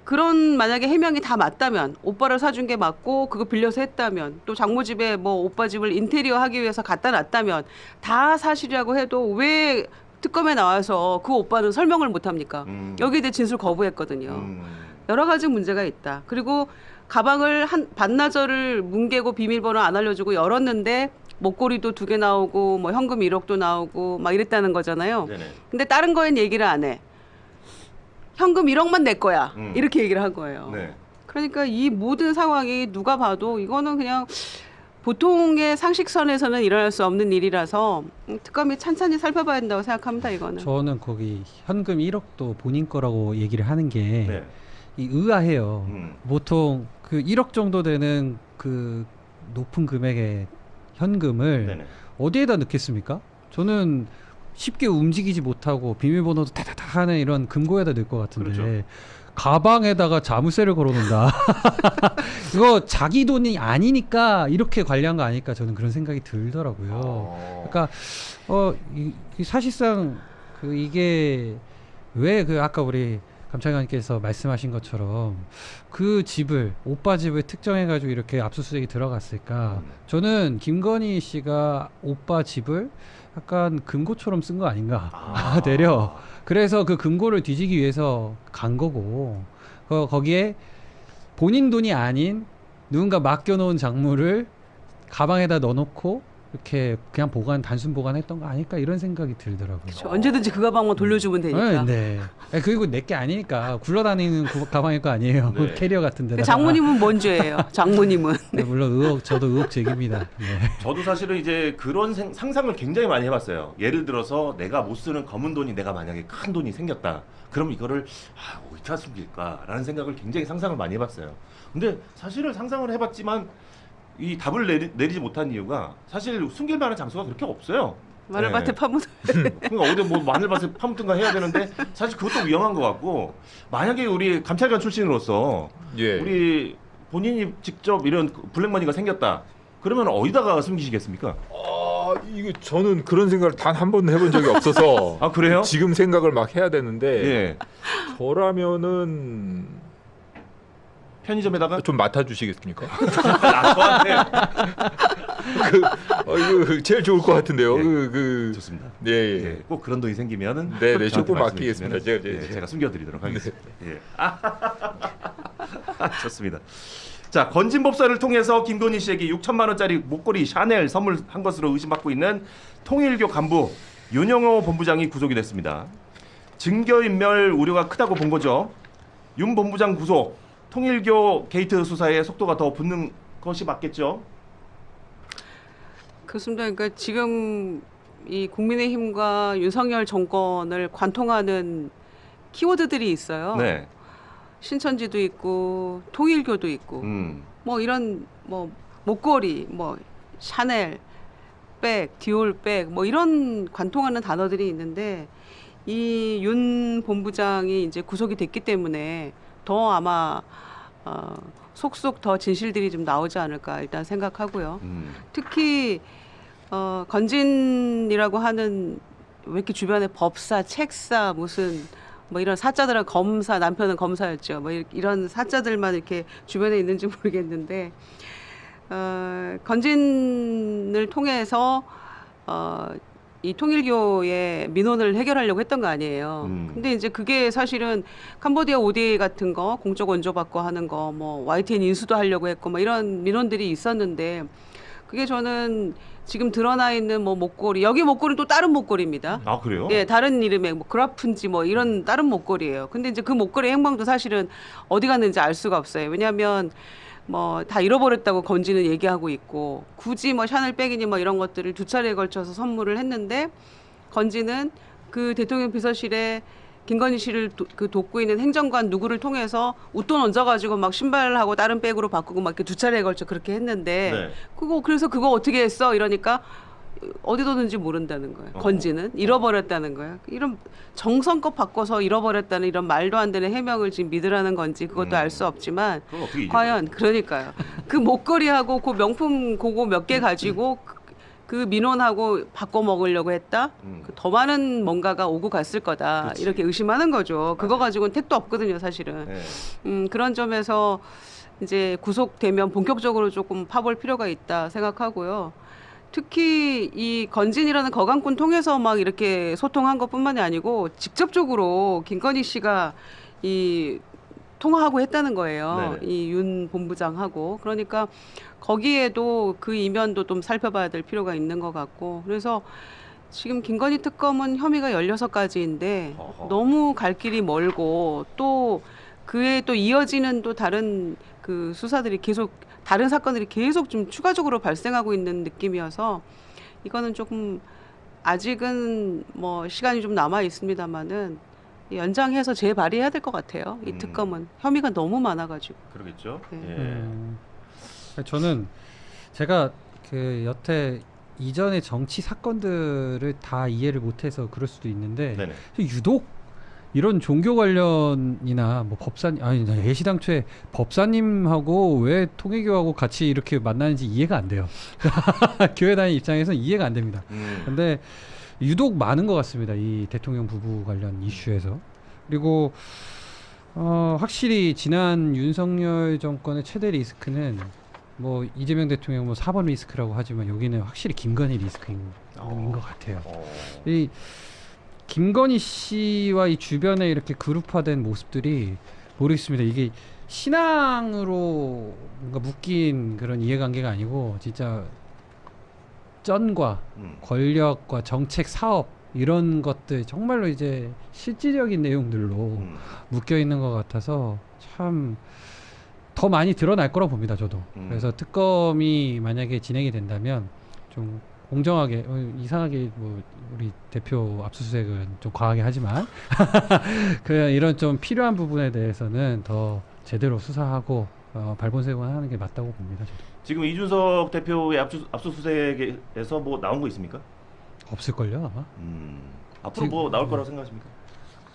Speaker 3: 그런 만약에 해명이 다 맞다면 오빠를 사준 게 맞고 그거 빌려서 했다면 또 장모 집에 뭐 오빠 집을 인테리어 하기 위해서 갖다 놨다면 다 사실이라고 해도 왜 특검에 나와서 그 오빠는 설명을 못 합니까? 여기에 대해 진술 거부했거든요. 여러 가지 문제가 있다. 그리고 가방을 반나절을 뭉개고 비밀번호 안 알려주고 열었는데 목걸이도 2개 나오고 뭐 현금 1억도 나오고 막 이랬다는 거잖아요.
Speaker 1: 네네.
Speaker 3: 근데 다른 거엔 얘기를 안 해. 현금 1억만 내 거야. 이렇게 얘기를 한 거예요.
Speaker 1: 네.
Speaker 3: 그러니까 이 모든 상황이 누가 봐도 이거는 그냥 보통의 상식선에서는 일어날 수 없는 일이라서 특검이 찬찬히 살펴봐야 된다고 생각합니다. 이거는.
Speaker 2: 저는 거기 현금 1억도 본인 거라고 얘기를 하는 게
Speaker 1: 네.
Speaker 2: 의아해요. 보통 그 1억 정도 되는 그 높은 금액의 현금을
Speaker 1: 네네.
Speaker 2: 어디에다 넣겠습니까? 저는 쉽게 움직이지 못하고 비밀번호도 타타타 하는 이런 금고에다 넣을 것 같은데
Speaker 1: 그렇죠.
Speaker 2: 가방에다가 자물쇠를 걸어놓는다. 이거 자기 돈이 아니니까 이렇게 관리한 거 아닐까 저는 그런 생각이 들더라고요. 그러니까 사실상 이게 왜 아까 우리 감찰관님께서 말씀하신 것처럼 그 집을 오빠 집을 특정해가지고 이렇게 압수수색이 들어갔을까? 저는 김건희 씨가 오빠 집을 약간 금고처럼 쓴 거 아닌가 내려. 그래서 그 금고를 뒤지기 위해서 간 거고 거기에 본인 돈이 아닌 누군가 맡겨놓은 작물을 가방에다 넣어놓고 이렇게 그냥 단순 보관했던 거 아닐까 이런 생각이 들더라고요.
Speaker 3: 그렇죠. 언제든지 그 가방만 돌려주면 되니까.
Speaker 2: 네. 그리고 내게 아니니까 굴러다니는 가방일 거 아니에요.
Speaker 1: 네.
Speaker 2: 캐리어 같은 데다가.
Speaker 3: 장모님은 뭔 죄예요? 장모님은.
Speaker 2: 네, 물론 저도 의혹 제기입니다. 네.
Speaker 1: 저도 사실은 이제 그런 상상을 굉장히 많이 해봤어요. 예를 들어서 내가 못 쓰는 검은 돈이 내가 만약에 큰 돈이 생겼다. 그럼 이거를 어디다 숨길까라는 생각을 굉장히 상상을 많이 해봤어요. 근데 사실은 상상을 해봤지만 이 답을 내리지 못한 이유가 사실 숨길 만한 장소가 그렇게 없어요.
Speaker 3: 마늘밭에 파묻어.
Speaker 1: 그러니까 어디 뭐 마늘밭에 파묻든가 해야 되는데 사실 그것도 위험한 것 같고 만약에 우리 감찰관 출신으로서
Speaker 4: 예.
Speaker 1: 우리 본인이 직접 이런 블랙머니가 생겼다. 그러면 어디다가 숨기시겠습니까?
Speaker 4: 이거 저는 그런 생각을 단 한 번도 해본 적이 없어서
Speaker 1: 아 그래요?
Speaker 4: 지금 생각을 막 해야 되는데
Speaker 1: 예.
Speaker 4: 저라면은
Speaker 1: 편의점에다가
Speaker 4: 좀 맡아주시겠습니까?
Speaker 1: 저한테
Speaker 4: 이거 제일 좋을 것 같은데요.
Speaker 1: 예. 좋습니다.
Speaker 4: 예, 예.
Speaker 1: 예, 꼭 그런 돈이 생기면은
Speaker 4: 네,
Speaker 1: 저한테
Speaker 4: 조금
Speaker 1: 말씀해
Speaker 4: 맡기겠습니다.
Speaker 1: 주시면은
Speaker 4: 제가
Speaker 1: 제가 숨겨드리도록 하겠습니다. 예. 좋습니다. 자, 건진법사를 통해서 김건희 씨에게 6천만 원짜리 목걸이 샤넬 선물한 것으로 의심받고 있는 통일교 간부 윤영호 본부장이 구속이 됐습니다. 증거인멸 우려가 크다고 본 거죠. 윤 본부장 구속, 통일교 게이트 수사에 속도가 더 붙는 것이 맞겠죠?
Speaker 3: 그렇습니다. 그러니까 지금 이 국민의힘과 윤석열 정권을 관통하는 키워드들이 있어요.
Speaker 1: 네.
Speaker 3: 신천지도 있고 통일교도 있고 뭐 이런 뭐 목걸이, 뭐 샤넬 백, 디올 백, 뭐 이런 관통하는 단어들이 있는데 이 윤 본부장이 이제 구속이 됐기 때문에 더 아마 속속 더 진실들이 좀 나오지 않을까 일단 생각하고요. 특히 건진이라고 하는 왜 이렇게 주변에 법사, 책사, 무슨 뭐 이런 사자들은 검사, 남편은 검사였죠. 뭐 이런 사자들만 이렇게 주변에 있는지 모르겠는데 건진을 통해서 이 통일교의 민원을 해결하려고 했던 거 아니에요. 근데 이제 그게 사실은 캄보디아 ODA 같은 거 공적 원조 받고 하는 거, 뭐 YTN 인수도 하려고 했고, 뭐 이런 민원들이 있었는데 그게 저는 지금 드러나 있는 뭐 목걸이, 여기 목걸이는 또 다른 목걸이입니다.
Speaker 1: 아, 그래요?
Speaker 3: 예, 다른 이름의 뭐 그라푼지 뭐 이런 다른 목걸이에요. 근데 이제 그 목걸이 행방도 사실은 어디 갔는지 알 수가 없어요. 왜냐하면 뭐 다 잃어버렸다고 건지는 얘기하고 있고, 굳이 뭐 샤넬백이니 뭐 이런 것들을 두 차례에 걸쳐서 선물을 했는데 건지는 그 대통령 비서실에 김건희 씨를 돕고 있는 행정관 누구를 통해서 웃돈 얹어가지고 막 신발하고 다른 백으로 바꾸고 막 이렇게 두 차례에 걸쳐 그렇게 했는데
Speaker 1: 네.
Speaker 3: 그래서 그거 어떻게 했어? 이러니까 어디 뒀는지 모른다는 거예요. 건지는 잃어버렸다는 거예요. 이런 정성껏 바꿔서 잃어버렸다는 이런 말도 안 되는 해명을 지금 믿으라는 건지 그것도 알 수 없지만
Speaker 1: 그럼 어떻게
Speaker 3: 과연 그러니까요. 그 목걸이하고 그 명품 그거 몇 개 가지고 그 민원하고 바꿔 먹으려고 했다. 더 많은 뭔가가 오고 갔을 거다.
Speaker 1: 그렇지.
Speaker 3: 이렇게 의심하는 거죠. 그거 가지고는 택도 없거든요, 사실은.
Speaker 1: 네.
Speaker 3: 그런 점에서 이제 구속되면 본격적으로 조금 파볼 필요가 있다 생각하고요. 특히 이 건진이라는 거강꾼 통해서 막 이렇게 소통한 것뿐만이 아니고 직접적으로 김건희 씨가 이 통화하고 했다는 거예요.
Speaker 1: 네네.
Speaker 3: 이 윤 본부장하고. 그러니까 거기에도 그 이면도 좀 살펴봐야 될 필요가 있는 것 같고. 그래서 지금 김건희 특검은 혐의가 16가지인데
Speaker 1: 어허.
Speaker 3: 너무 갈 길이 멀고 또 그에 또 이어지는 또 다른 그 수사들이 계속 다른 사건들이 계속 좀 추가적으로 발생하고 있는 느낌이어서 이거는 조금 아직은 뭐 시간이 좀 남아 있습니다만은 연장해서 재발의해야 될 것 같아요. 이 특검은 혐의가 너무 많아가지고.
Speaker 1: 그러겠죠.
Speaker 3: 네.
Speaker 1: 예.
Speaker 2: 저는 제가 그 여태 이전의 정치 사건들을 다 이해를 못해서 그럴 수도 있는데
Speaker 1: 네네.
Speaker 2: 유독 이런 종교 관련이나 뭐 법사님, 아니 예시당초에 법사님하고 왜 통일교하고 같이 이렇게 만나는지 이해가 안 돼요. 교회 다니는 입장에서는 이해가 안 됩니다. 근데 유독 많은 것 같습니다. 이 대통령 부부 관련 이슈에서. 그리고 확실히 지난 윤석열 정권의 최대 리스크는 뭐 이재명 대통령 뭐 4번 리스크라고 하지만 여기는 확실히 김건희 리스크인 것 같아요. 이 김건희 씨와 이 주변에 이렇게 그룹화된 모습들이 모르겠습니다. 이게 신앙으로 뭔가 묶인 그런 이해관계가 아니고 진짜 쩐과 권력과 정책 사업 이런 것들 정말로 이제 실질적인 내용들로 묶여 있는 것 같아서 참 더 많이 드러날 거라고 봅니다. 저도. 그래서 특검이 만약에 진행이 된다면 좀 공정하게 이상하게 뭐 우리 대표 압수수색은 좀 과하게 하지만 그냥 이런 좀 필요한 부분에 대해서는 더 제대로 수사하고 발본색원 하는 게 맞다고 봅니다. 저도.
Speaker 1: 지금 이준석 대표의 압수수색에서 뭐 나온 거 있습니까?
Speaker 2: 없을걸요 아마.
Speaker 1: 앞으로 뭐 나올 거라고 생각하십니까?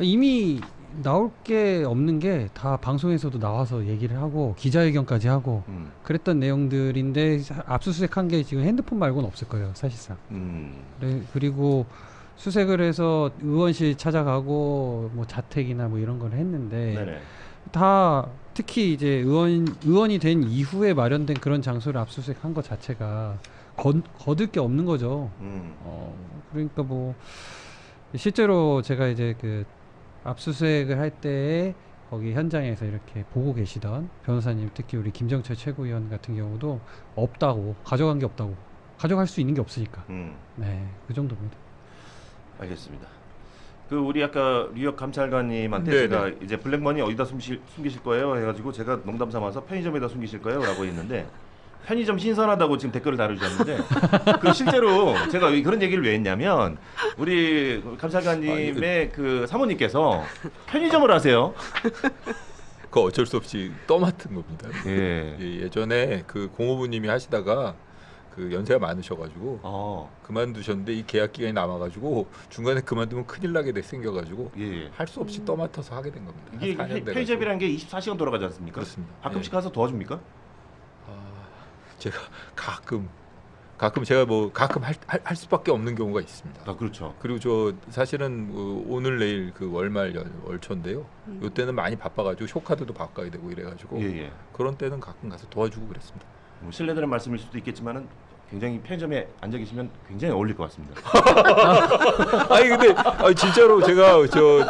Speaker 2: 이미 나올 게 없는 게 다 방송에서도 나와서 얘기를 하고 기자회견까지 하고 그랬던 내용들인데 압수수색한 게 지금 핸드폰 말고는 없을 거예요 사실상. 그리고 수색을 해서 의원실 찾아가고 뭐 자택이나 뭐 이런 걸 했는데
Speaker 1: 네네.
Speaker 2: 다 특히 이제 의원이 된 이후에 마련된 그런 장소를 압수수색한 것 자체가 거둘 게 없는 거죠. 그러니까 뭐 실제로 제가 이제 그 압수수색을 할 때에 거기 현장에서 이렇게 보고 계시던 변호사님, 특히 우리 김정철 최고위원 같은 경우도 없다고, 가져간 게 없다고, 가져갈 수 있는 게 없으니까. 네, 그 정도입니다.
Speaker 1: 알겠습니다. 그 우리 아까 뉴욕 감찰관님한테
Speaker 4: 네네.
Speaker 1: 제가 이제 블랙머니 어디다 숨기실 거예요 해가지고 제가 농담 삼아서 편의점에다 숨기실 거예요라고 했는데 편의점 신선하다고 지금 댓글을 달아주셨는데 그 실제로 제가 그런 얘기를 왜 했냐면 우리 감찰관님의 그 사모님께서 편의점을 하세요.
Speaker 4: 그 어쩔 수 없이 떠맡은 겁니다.
Speaker 1: 예.
Speaker 4: 예전에 그 공호부님이 하시다가 그 연세가 많으셔가지고
Speaker 1: 어.
Speaker 4: 그만두셨는데 이 계약 기간이 남아가지고 중간에 그만두면 큰일 나게 생겨가지고
Speaker 1: 예.
Speaker 4: 할 수 없이 떠맡아서 하게 된 겁니다.
Speaker 1: 이게
Speaker 4: 한 4년 돼가지고.
Speaker 1: 편의점이라는 게 24시간 돌아가지 않습니까?
Speaker 4: 그렇습니다.
Speaker 1: 가끔씩
Speaker 4: 예.
Speaker 1: 가서 도와줍니까?
Speaker 4: 제가 가끔 제가 뭐 가끔 할 수밖에 없는 경우가 있습니다.
Speaker 1: 아 그렇죠.
Speaker 4: 그리고 저 사실은 오늘 내일 그 월말 월초인데요. 요때는 많이 바빠가지고 쇼카드도 바꿔야 되고 이래가지고
Speaker 1: 예예.
Speaker 4: 그런 때는 가끔 가서 도와주고 그랬습니다.
Speaker 1: 뭐 실례되는 말씀일 수도 있겠지만은 굉장히 편의점에 앉아 계시면 굉장히 어울릴 것 같습니다.
Speaker 4: 아니 근데 진짜로 제가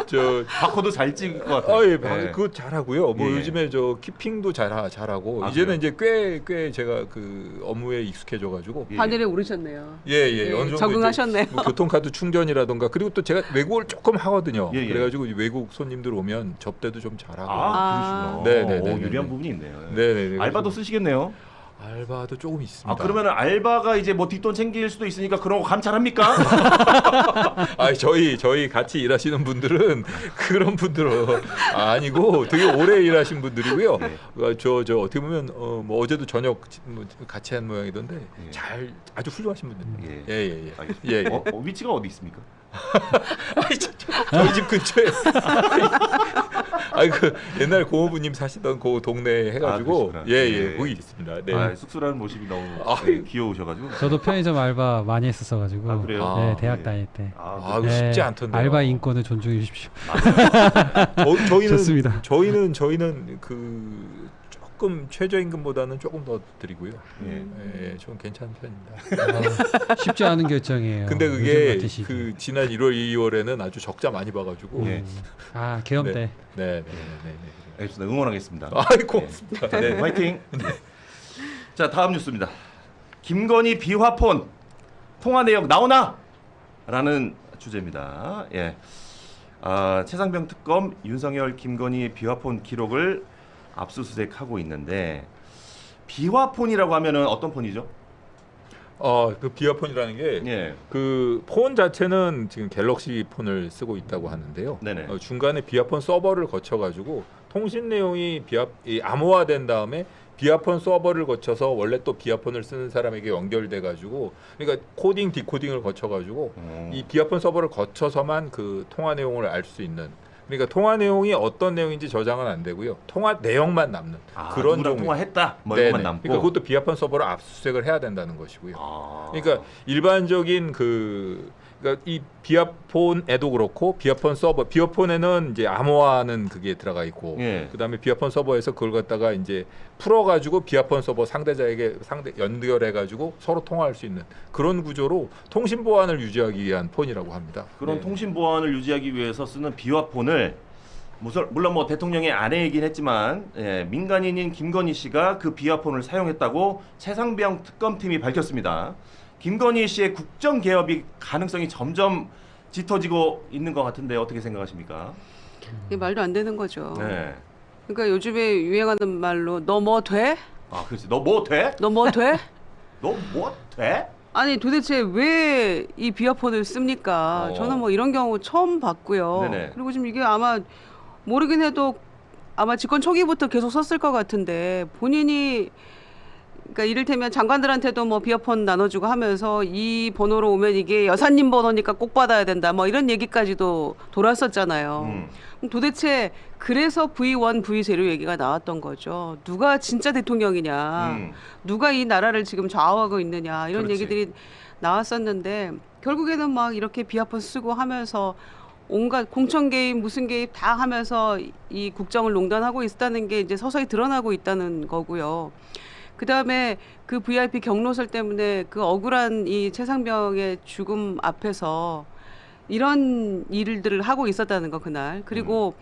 Speaker 4: 저
Speaker 1: 바코드 잘 찍을 것 같아요.
Speaker 4: 예,
Speaker 1: 네.
Speaker 4: 그거 잘하고요. 뭐
Speaker 1: 예.
Speaker 4: 요즘에 저 키핑도 잘하고
Speaker 1: 아,
Speaker 4: 이제는
Speaker 1: 그래요?
Speaker 4: 이제 꽤 제가 그 업무에 익숙해져가지고
Speaker 1: 예.
Speaker 3: 바늘에 오르셨네요.
Speaker 4: 예, 어느 정도
Speaker 3: 적응하셨네요.
Speaker 4: 이제 뭐 교통카드 충전이라든가 그리고 또 제가 외국을 조금 하거든요.
Speaker 1: 예.
Speaker 4: 그래가지고 외국 손님들 오면 접대도 좀 잘하고.
Speaker 1: 아, 그러시구나.
Speaker 4: 네네네.
Speaker 1: 오, 유리한 부분이 있네요.
Speaker 4: 네네.
Speaker 1: 알바도 쓰시겠네요.
Speaker 4: 알바도 조금 있습니다.
Speaker 1: 아 그러면 알바가 이제 뭐 뒷돈 챙길 수도 있으니까 그런 거 감찰합니까?
Speaker 4: 저희 같이 일하시는 분들은 그런 분들은 아니고 되게 오래 일하신 분들이고요.
Speaker 1: 네.
Speaker 4: 저 어떻게 보면 뭐 어제도 저녁 뭐 같이 한 모양이던데
Speaker 1: 예.
Speaker 4: 잘 아주 훌륭하신 분들.
Speaker 1: 예.
Speaker 4: 예.
Speaker 1: 알겠습니다.
Speaker 4: 예.
Speaker 1: 위치가 어디 있습니까?
Speaker 4: 저희 집 근처에. 그 옛날 고모부님 사시던 그 동네에 해가지고
Speaker 1: 그러시구나.
Speaker 4: 예 거기 있습니다. 네.
Speaker 1: 아, 쑥스러운 모습이 너무 귀여우셔가지고.
Speaker 2: 저도 편의점 알바 많이 했었어가지고.
Speaker 1: 아, 그래요?
Speaker 2: 네,
Speaker 4: 아,
Speaker 2: 대학
Speaker 1: 예.
Speaker 2: 다닐 때.
Speaker 4: 아,
Speaker 2: 네,
Speaker 4: 쉽지 않던데요.
Speaker 2: 알바 인권을 존중해 주십시오.
Speaker 4: 저희는
Speaker 2: 좋습니다.
Speaker 4: 저희는 그 조금 최저임금보다는 조금 더 드리고요.
Speaker 1: 예.
Speaker 4: 좀 괜찮은 편입니다.
Speaker 2: 쉽지 않은 결정이에요.
Speaker 4: 근데
Speaker 2: 요즘
Speaker 4: 그게
Speaker 2: 같은 시기.
Speaker 4: 그 지난 1월, 2월에는 아주 적자 많이 봐가지고.
Speaker 1: 예.
Speaker 2: 아, 계엄 때.
Speaker 4: 네.
Speaker 1: 알겠습니다. 응원하겠습니다.
Speaker 4: 고맙습니다.
Speaker 1: 네, 화이팅. 자, 다음 뉴스입니다. 김건희 비화폰 통화 내역 나오나? 라는 주제입니다. 예. 최상병 특검 윤석열 김건희 비화폰 기록을 압수수색하고 있는데 비화폰이라고 하면은 어떤 폰이죠?
Speaker 4: 그 비화폰이라는 게
Speaker 1: 예.
Speaker 4: 그 폰 자체는 지금 갤럭시 폰을 쓰고 있다고 하는데요.
Speaker 1: 네네.
Speaker 4: 중간에 비화폰 서버를 거쳐가지고 통신 내용이 암호화된 다음에 비화폰 서버를 거쳐서 원래 또 비화폰을 쓰는 사람에게 연결돼가지고 그러니까 코딩 디코딩을 거쳐가지고 이 비화폰 서버를 거쳐서만 그 통화 내용을 알 수 있는. 그러니까 통화 내용이 어떤 내용인지 저장은 안 되고요. 통화 내용만 남는 그런
Speaker 1: 누구랑
Speaker 4: 종류.
Speaker 1: 통화했다. 뭐
Speaker 4: 네네.
Speaker 1: 이것만 남고.
Speaker 4: 그러니까 그것도 비화폰 서버를 압수수색을 해야 된다는 것이고요.
Speaker 1: 아.
Speaker 4: 그러니까 일반적인 그러니까 이 비화폰에도 그렇고 비화폰 서버, 비화폰에는 이제 암호화는 그게 들어가 있고,
Speaker 1: 예.
Speaker 4: 그다음에 비화폰 서버에서 그걸 갖다가 이제 풀어가지고 비화폰 서버 상대자에게 연결해가지고 서로 통화할 수 있는 그런 구조로 통신 보안을 유지하기 위한 폰이라고 합니다.
Speaker 1: 그런
Speaker 4: 네.
Speaker 1: 통신 보안을 유지하기 위해서 쓰는 비화폰을 물론 뭐 대통령의 아내이긴 했지만 민간인인 김건희 씨가 그 비화폰을 사용했다고 최상병 특검팀이 밝혔습니다. 김건희 씨의 국정 개업이 가능성이 점점 짙어지고 있는 것 같은데 어떻게 생각하십니까?
Speaker 3: 이게 말도 안 되는 거죠.
Speaker 1: 네.
Speaker 3: 그러니까 요즘에 유행하는 말로 너 뭐 돼?
Speaker 1: 아, 그렇지. 너 뭐 돼?
Speaker 3: 너 뭐 돼?
Speaker 1: 너 뭐 돼?
Speaker 3: 아니 도대체 왜 이 비화폰을 씁니까? 저는 뭐 이런 경우 처음 봤고요.
Speaker 1: 네네.
Speaker 3: 그리고 지금 이게 아마 모르긴 해도 아마 집권 초기부터 계속 썼을 것 같은데 본인이 그러니까 이를테면 장관들한테도 뭐 비화폰 나눠주고 하면서 이 번호로 오면 이게 여사님 번호니까 꼭 받아야 된다 뭐 이런 얘기까지도 돌았었잖아요. 그럼 도대체 그래서 V1, V0 얘기가 나왔던 거죠. 누가 진짜 대통령이냐, 누가 이 나라를 지금 좌우하고 있느냐 이런
Speaker 1: 그렇지.
Speaker 3: 얘기들이 나왔었는데 결국에는 막 이렇게 비화폰 쓰고 하면서 온갖 공천 개입 무슨 개입 다 하면서 이 국정을 농단하고 있다는 게 이제 서서히 드러나고 있다는 거고요. 그 다음에 그 VIP 경로설 때문에 그 억울한 이 최상병의 죽음 앞에서 이런 일들을 하고 있었다는 거 그날. 그리고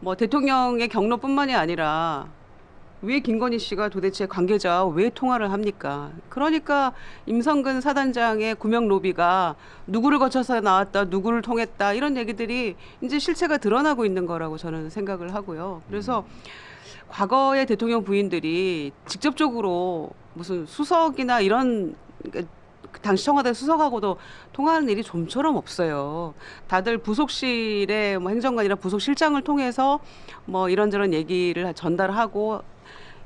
Speaker 3: 뭐 대통령의 경로뿐만이 아니라 왜 김건희 씨가 도대체 관계자와 왜 통화를 합니까? 그러니까 임성근 사단장의 구명 로비가 누구를 거쳐서 나왔다, 누구를 통했다 이런 얘기들이 이제 실체가 드러나고 있는 거라고 저는 생각을 하고요. 그래서 과거의 대통령 부인들이 직접적으로 무슨 수석이나 이런 그러니까 당시 청와대 수석하고도 통화하는 일이 좀처럼 없어요. 다들 부속실의 뭐 행정관이나 부속실장을 통해서 뭐 이런저런 얘기를 전달하고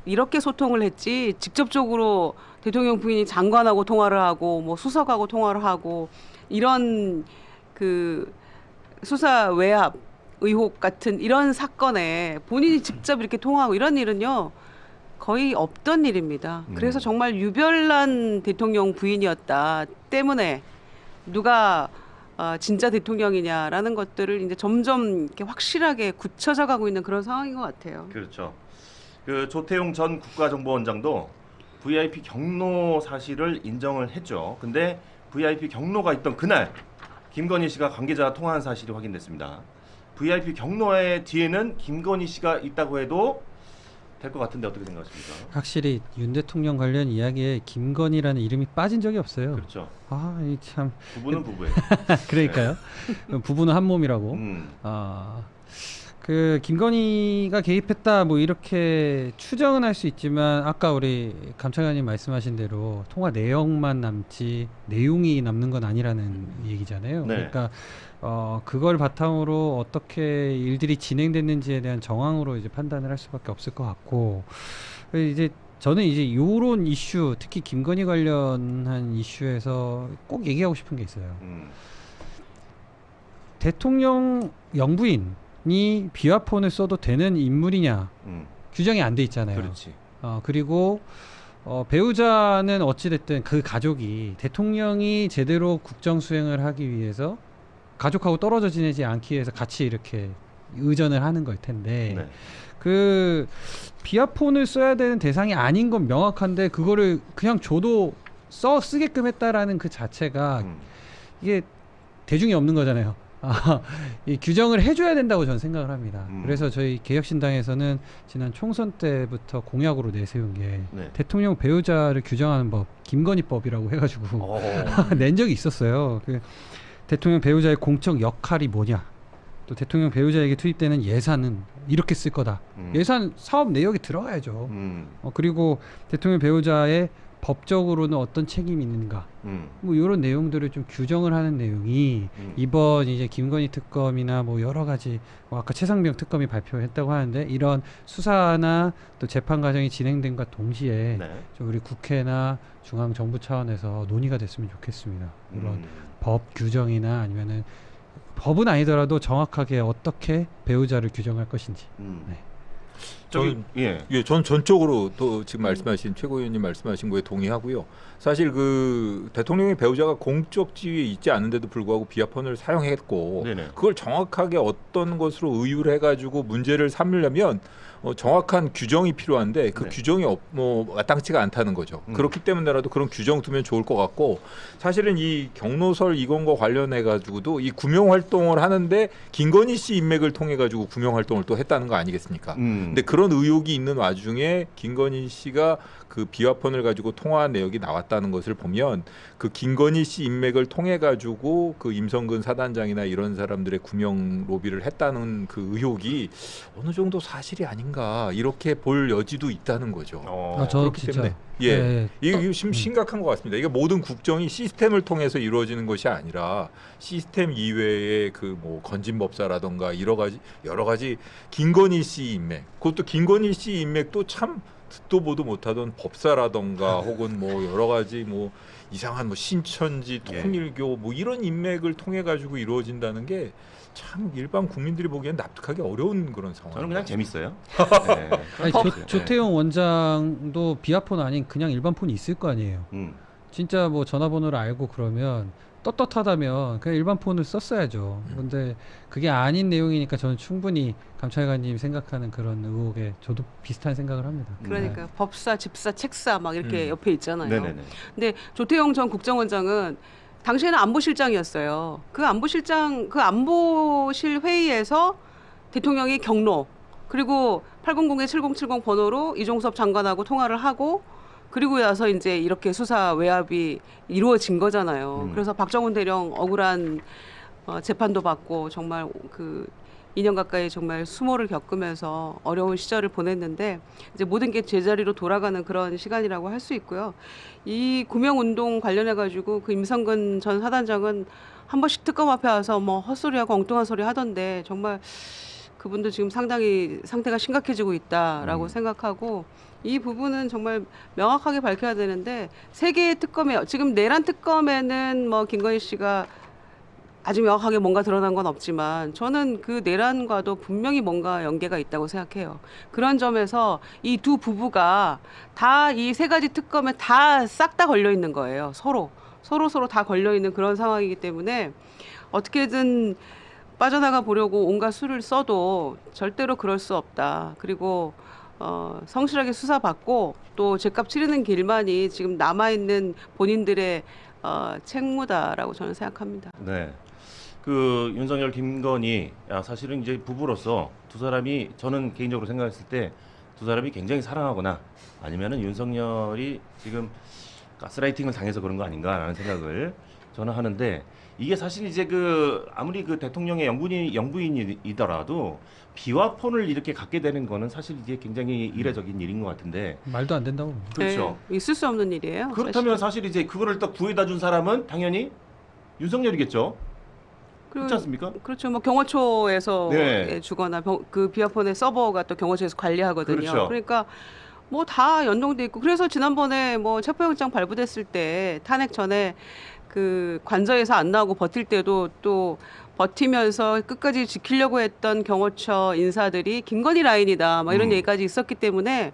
Speaker 3: 이렇게 소통을 했지 직접적으로 대통령 부인이 장관하고 통화를 하고 뭐 수석하고 통화를 하고 이런 그 수사 외압 의혹 같은 이런 사건에 본인이 직접 이렇게 통화하고 이런 일은요 거의 없던 일입니다. 그래서 정말 유별난 대통령 부인이었다 때문에 누가 진짜 대통령이냐라는 것들을 이제 점점 이렇게 확실하게 굳혀져 가고 있는 그런 상황인 것 같아요.
Speaker 1: 그렇죠. 그 조태용 전 국가정보원장도 VIP 경로 사실을 인정을 했죠. 근데 VIP 경로가 있던 그날 김건희 씨가 관계자와 통화한 사실이 확인됐습니다. VIP 경로의 뒤에는 김건희 씨가 있다고 해도 될 것 같은데 어떻게 생각하십니까?
Speaker 2: 확실히 윤 대통령 관련 이야기에 김건희라는 이름이 빠진 적이 없어요.
Speaker 1: 그렇죠.
Speaker 2: 아, 이 참
Speaker 1: 부부는 부부예요.
Speaker 2: 그러니까요. 부부는 한 몸이라고. 그 김건희가 개입했다 뭐 이렇게 추정은 할 수 있지만 아까 우리 감찰관님 말씀하신 대로 통화 내용만 남지 내용이 남는 건 아니라는 얘기잖아요.
Speaker 1: 네.
Speaker 2: 그러니까 그걸 바탕으로 어떻게 일들이 진행됐는지에 대한 정황으로 이제 판단을 할 수밖에 없을 것 같고 이제 저는 이제 요런 이슈 특히 김건희 관련한 이슈에서 꼭 얘기하고 싶은 게 있어요. 대통령 영부인이 비화폰을 써도 되는 인물이냐 규정이 안 돼 있잖아요.
Speaker 1: 그렇지.
Speaker 2: 그리고 배우자는 어찌됐든 그 가족이 대통령이 제대로 국정 수행을 하기 위해서 가족하고 떨어져 지내지 않기 위해서 같이 이렇게 의전을 하는 걸 텐데
Speaker 1: 네.
Speaker 2: 그 비화폰을 써야 되는 대상이 아닌 건 명확한데 그거를 그냥 줘도 쓰게끔 했다라는 그 자체가 이게 대중이 없는 거잖아요. 이 규정을 해줘야 된다고 저는 생각을 합니다. 그래서 저희 개혁신당에서는 지난 총선 때부터 공약으로 내세운 게
Speaker 1: 네.
Speaker 2: 대통령 배우자를 규정하는 법, 김건희법이라고 해가지고 낸 적이 있었어요. 그 대통령 배우자의 공적 역할이 뭐냐, 또 대통령 배우자에게 투입되는 예산은 이렇게 쓸 거다. 예산 사업 내역에 들어가야죠. 그리고 대통령 배우자의 법적으로는 어떤 책임이 있는가, 뭐 이런 내용들을 좀 규정을 하는 내용이 이번 이제 김건희 특검이나 뭐 여러 가지 뭐 아까 최상병 특검이 발표했다고 하는데 이런 수사나 또 재판 과정이 진행된과 동시에
Speaker 1: 네.
Speaker 2: 좀 우리 국회나 중앙 정부 차원에서 논의가 됐으면 좋겠습니다. 이런 법 규정이나 아니면은 법은 아니더라도 정확하게 어떻게 배우자를 규정할 것인지. 네.
Speaker 1: 저기
Speaker 4: 전 전적으로 또 지금 말씀하신 최고위원님 말씀하신 거에 동의하고요. 사실 그 대통령의 배우자가 공적 지위에 있지 않은데도 불구하고 비화폰을 사용했고
Speaker 1: 네네.
Speaker 4: 그걸 정확하게 어떤 것으로 의유를 해가지고 문제를 삼으려면 정확한 규정이 필요한데 그
Speaker 1: 네.
Speaker 4: 규정이 마땅치가 않다는 거죠. 그렇기 때문에라도 그런 규정 두면 좋을 것 같고 사실은 이 경로설 이건과 관련해 가지고도 이 구명 활동을 하는데 김건희 씨 인맥을 통해 가지고 구명 활동을 또 했다는 거 아니겠습니까? 근데 그런 의혹이 있는 와중에 김건희 씨가 그 비화폰을 가지고 통화한 내역이 나왔다는 것을 보면 그 김건희 씨 인맥을 통해 가지고 그 임성근 사단장이나 이런 사람들의 구명 로비를 했다는 그 의혹이 어느 정도 사실이 아닌가 이렇게 볼 여지도 있다는 거죠.
Speaker 2: 저
Speaker 4: 그렇기
Speaker 2: 진짜
Speaker 4: 때문에 이게 심각한 것 같습니다. 이게 모든 국정이 시스템을 통해서 이루어지는 것이 아니라 시스템 이외의 그 뭐 건진법사라던가 여러 가지 김건희 씨 인맥, 그것도 김건희 씨 인맥도 참 듣도 보도 못하던 법사라던가 혹은 뭐 여러 가지 뭐 이상한 뭐 신천지, 통일교 뭐 이런 인맥을 통해 가지고 이루어진다는 게 참 일반 국민들이 보기엔 납득하기 어려운 그런 상황.
Speaker 1: 저는 그냥 재밌어요. 네.
Speaker 2: 아니, 조태용 원장도 비화폰 아닌 그냥 일반 폰이 있을 거 아니에요. 진짜 뭐 전화번호를 알고 그러면 떳떳하다면 그냥 일반 폰을 썼어야죠. 근데 그게 아닌 내용이니까 저는 충분히 감찰관님 생각하는 그런 의혹에 저도 비슷한 생각을 합니다.
Speaker 3: 그러니까 법사, 집사, 책사 막 이렇게 옆에 있잖아요.
Speaker 1: 네네네.
Speaker 3: 근데 조태용 전 국정원장은 당시에는 안보실장이었어요. 그 안보실 회의에서 대통령이 경로 그리고 800-7070 번호로 이종섭 장관하고 통화를 하고 그리고 나서 이제 이렇게 수사 외압이 이루어진 거잖아요. 그래서 박정훈 대령 억울한 재판도 받고 정말 그 2년 가까이 정말 수모를 겪으면서 어려운 시절을 보냈는데 이제 모든 게 제자리로 돌아가는 그런 시간이라고 할 수 있고요. 이 구명운동 관련해 가지고 그 임성근 전 사단장은 한 번씩 특검 앞에 와서 뭐 헛소리하고 엉뚱한 소리 하던데 정말 그분도 지금 상당히 상태가 심각해지고 있다라고 생각하고 이 부분은 정말 명확하게 밝혀야 되는데 세 개의 특검에 지금 내란 특검에는 뭐 김건희 씨가 아주 명확하게 뭔가 드러난 건 없지만 저는 그 내란과도 분명히 뭔가 연계가 있다고 생각해요. 그런 점에서 이 두 부부가 다 이 세 가지 특검에 다 싹 다 걸려 있는 거예요. 서로 다 걸려 있는 그런 상황이기 때문에 어떻게든 빠져나가 보려고 온갖 수를 써도 절대로 그럴 수 없다. 그리고 성실하게 수사받고 또 죄값 치르는 길만이 지금 남아있는 본인들의 책무다라고 저는 생각합니다.
Speaker 1: 네. 그 윤석열 김건희 사실은 이제 부부로서 두 사람이 저는 개인적으로 생각했을 때 두 사람이 굉장히 사랑하거나 아니면은 윤석열이 지금 가스라이팅을 당해서 그런 거 아닌가라는 생각을 저는 하는데 이게 사실 이제 그 아무리 그 대통령의 영부인이더라도 비화폰을 이렇게 갖게 되는 거는 사실 이게 굉장히 이례적인 일인 것 같은데
Speaker 2: 말도 안 된다고.
Speaker 1: 그렇죠.
Speaker 3: 네, 있을 수 없는 일이에요.
Speaker 1: 그렇다면 사실 이제 그거를 딱 구해다 준 사람은 당연히 윤석열이겠죠. 그렇지 않습니까?
Speaker 3: 그렇죠. 뭐 경호처에서
Speaker 1: 네.
Speaker 3: 주거나 그 비화폰의 서버가 또 경호처에서 관리하거든요.
Speaker 1: 그렇죠.
Speaker 3: 그러니까 뭐 다 연동돼 있고 그래서 지난번에 뭐 체포영장 발부됐을 때 탄핵 전에 그 관저에서 안 나오고 버틸 때도 또 버티면서 끝까지 지키려고 했던 경호처 인사들이 김건희 라인이다 막 이런 얘기까지 있었기 때문에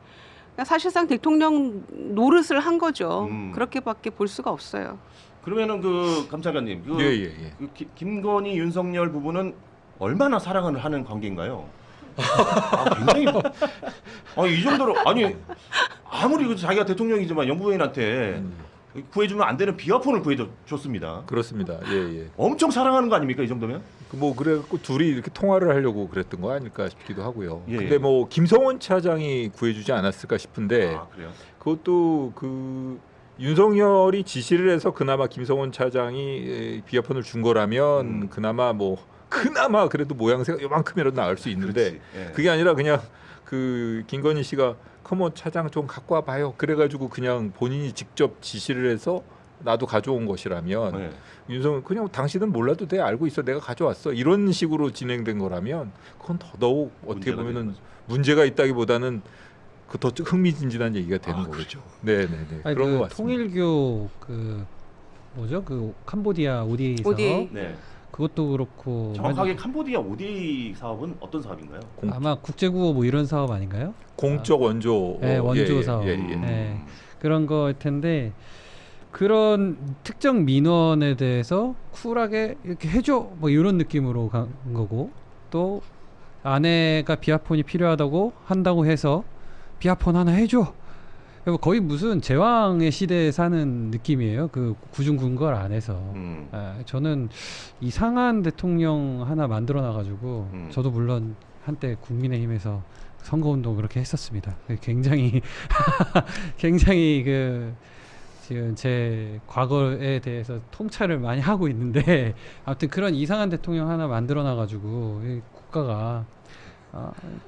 Speaker 3: 사실상 대통령 노릇을 한 거죠. 그렇게밖에 볼 수가 없어요.
Speaker 1: 그러면은 그 감찰관님, 그,
Speaker 4: 예.
Speaker 1: 그 김건희 윤석열 부부는 얼마나 사랑을 하는 관계인가요? 굉장히 이 정도로 아니 아무리 그 자기가 대통령이지만 영부인한테 구해주면 안 되는 비화폰을 구해줬습니다.
Speaker 4: 그렇습니다. 예.
Speaker 1: 엄청 사랑하는 거 아닙니까 이 정도면?
Speaker 4: 뭐 그래갖고 둘이 이렇게 통화를 하려고 그랬던 거 아닐까 싶기도 하고요.
Speaker 1: 예,
Speaker 4: 근데
Speaker 1: 예.
Speaker 4: 뭐 김성원 차장이 구해주지 않았을까 싶은데
Speaker 1: 그래요?
Speaker 4: 그것도 그 윤석열이 지시를 해서 그나마 김성원 차장이 비화폰을 준 거라면 그나마 그래도 모양새가 요만큼이라도 나을 수 있는데
Speaker 1: 예.
Speaker 4: 그게 아니라 그냥 그 김건희 씨가 커먼 차장 좀 갖고 와봐요. 그래가지고 그냥 본인이 직접 지시를 해서 나도 가져온 것이라면
Speaker 1: 네.
Speaker 4: 윤석열 그냥 당신은 몰라도 돼 알고 있어 내가 가져왔어 이런 식으로 진행된 거라면 그건 더더욱 어떻게
Speaker 1: 문제가 되는
Speaker 4: 보면은
Speaker 1: 거죠.
Speaker 4: 문제가 있다기보다는 그 더 흥미진진한 얘기가 되는 거죠.
Speaker 1: 그렇죠.
Speaker 4: 네네네
Speaker 2: 아니,
Speaker 4: 그런
Speaker 2: 그
Speaker 4: 것 같습니다.
Speaker 2: 통일교 그 뭐죠? 그 캄보디아 ODA 사업
Speaker 3: ODA.
Speaker 1: 네.
Speaker 2: 그것도 그렇고
Speaker 1: 정확하게 캄보디아 ODA 사업은 어떤 사업인가요?
Speaker 2: 아마 국제구호 뭐 이런 사업 아닌가요?
Speaker 4: 공적 원조
Speaker 2: 네, 원조 사업.
Speaker 4: 예.
Speaker 2: 네. 그런 거일 텐데 그런 특정 민원에 대해서 쿨하게 이렇게 해줘 뭐 이런 느낌으로 간 거고 또 아내가 비화폰이 필요하다고 한다고 해서 비화폰 하나 해줘. 거의 무슨 제왕의 시대에 사는 느낌이에요. 그 구중군걸 안에서. 저는 이상한 대통령 하나 만들어 놔가지고 저도 물론 한때 국민의힘에서 선거운동 그렇게 했었습니다. 굉장히 굉장히 그 지금 제 과거에 대해서 통찰을 많이 하고 있는데 아무튼 그런 이상한 대통령 하나 만들어 놔가지고 이 국가가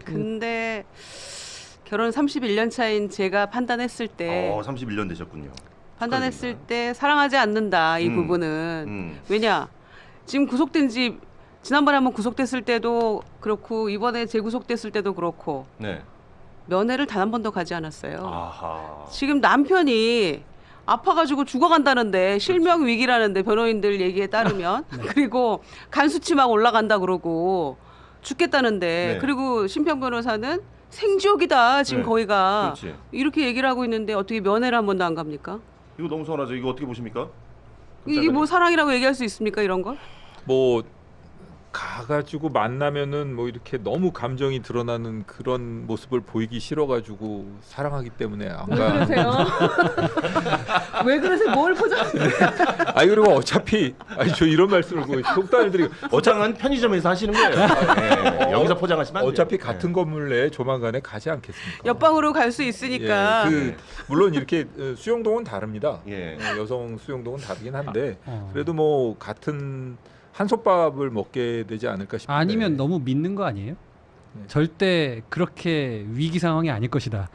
Speaker 3: 근데 결혼 31년 차인 제가 판단했을 때
Speaker 1: 31년 되셨군요.
Speaker 3: 판단했을 때 사랑하지 않는다 이 부분은 왜냐 지금 구속된 지 지난번에 한번 구속됐을 때도 그렇고 이번에 재구속됐을 때도 그렇고
Speaker 1: 네.
Speaker 3: 면회를 단 한 번도 가지 않았어요.
Speaker 1: 아하.
Speaker 3: 지금 남편이 아파가지고 죽어간다는데 실명 위기라는데 변호인들 얘기에 따르면 그리고 간 수치 막 올라간다 그러고 죽겠다는데
Speaker 1: 네.
Speaker 3: 그리고 심평 변호사는 생지옥이다 지금
Speaker 1: 네.
Speaker 3: 거기가
Speaker 1: 그렇지.
Speaker 3: 이렇게 얘기를 하고 있는데 어떻게 면회를 한 번도 안 갑니까?
Speaker 1: 이거 너무 서운하죠. 이거 어떻게 보십니까?
Speaker 3: 이게 뭐 사랑이라고 얘기할 수 있습니까 이런 걸?
Speaker 4: 뭐 가가지고 만나면은 뭐 이렇게 너무 감정이 드러나는 그런 모습을 보이기 싫어가지고 사랑하기 때문에 안
Speaker 3: 왜
Speaker 4: 가.
Speaker 3: 그러세요? 왜 그러세요? 뭘 포장?
Speaker 4: 그리고 어차피 저 이런 말씀을 뭐 속단을 드리고
Speaker 1: 포장은 편의점에서 하시는 거예요. 네, 여기서 포장하시면 안 돼요.
Speaker 4: 어차피 같은 건물 내에 조만간에 가지 않겠습니까?
Speaker 3: 옆방으로 갈 수 있으니까.
Speaker 4: 물론 이렇게 수용동은 다릅니다.
Speaker 1: 예.
Speaker 4: 여성 수용동은 다르긴 한데
Speaker 2: 어.
Speaker 4: 그래도 뭐 같은 한솥밥을 먹게 되지 않을까 싶은데.
Speaker 2: 아니면 너무 믿는 거 아니에요?
Speaker 4: 네.
Speaker 2: 절대 그렇게 위기 상황이 아닐 것이다.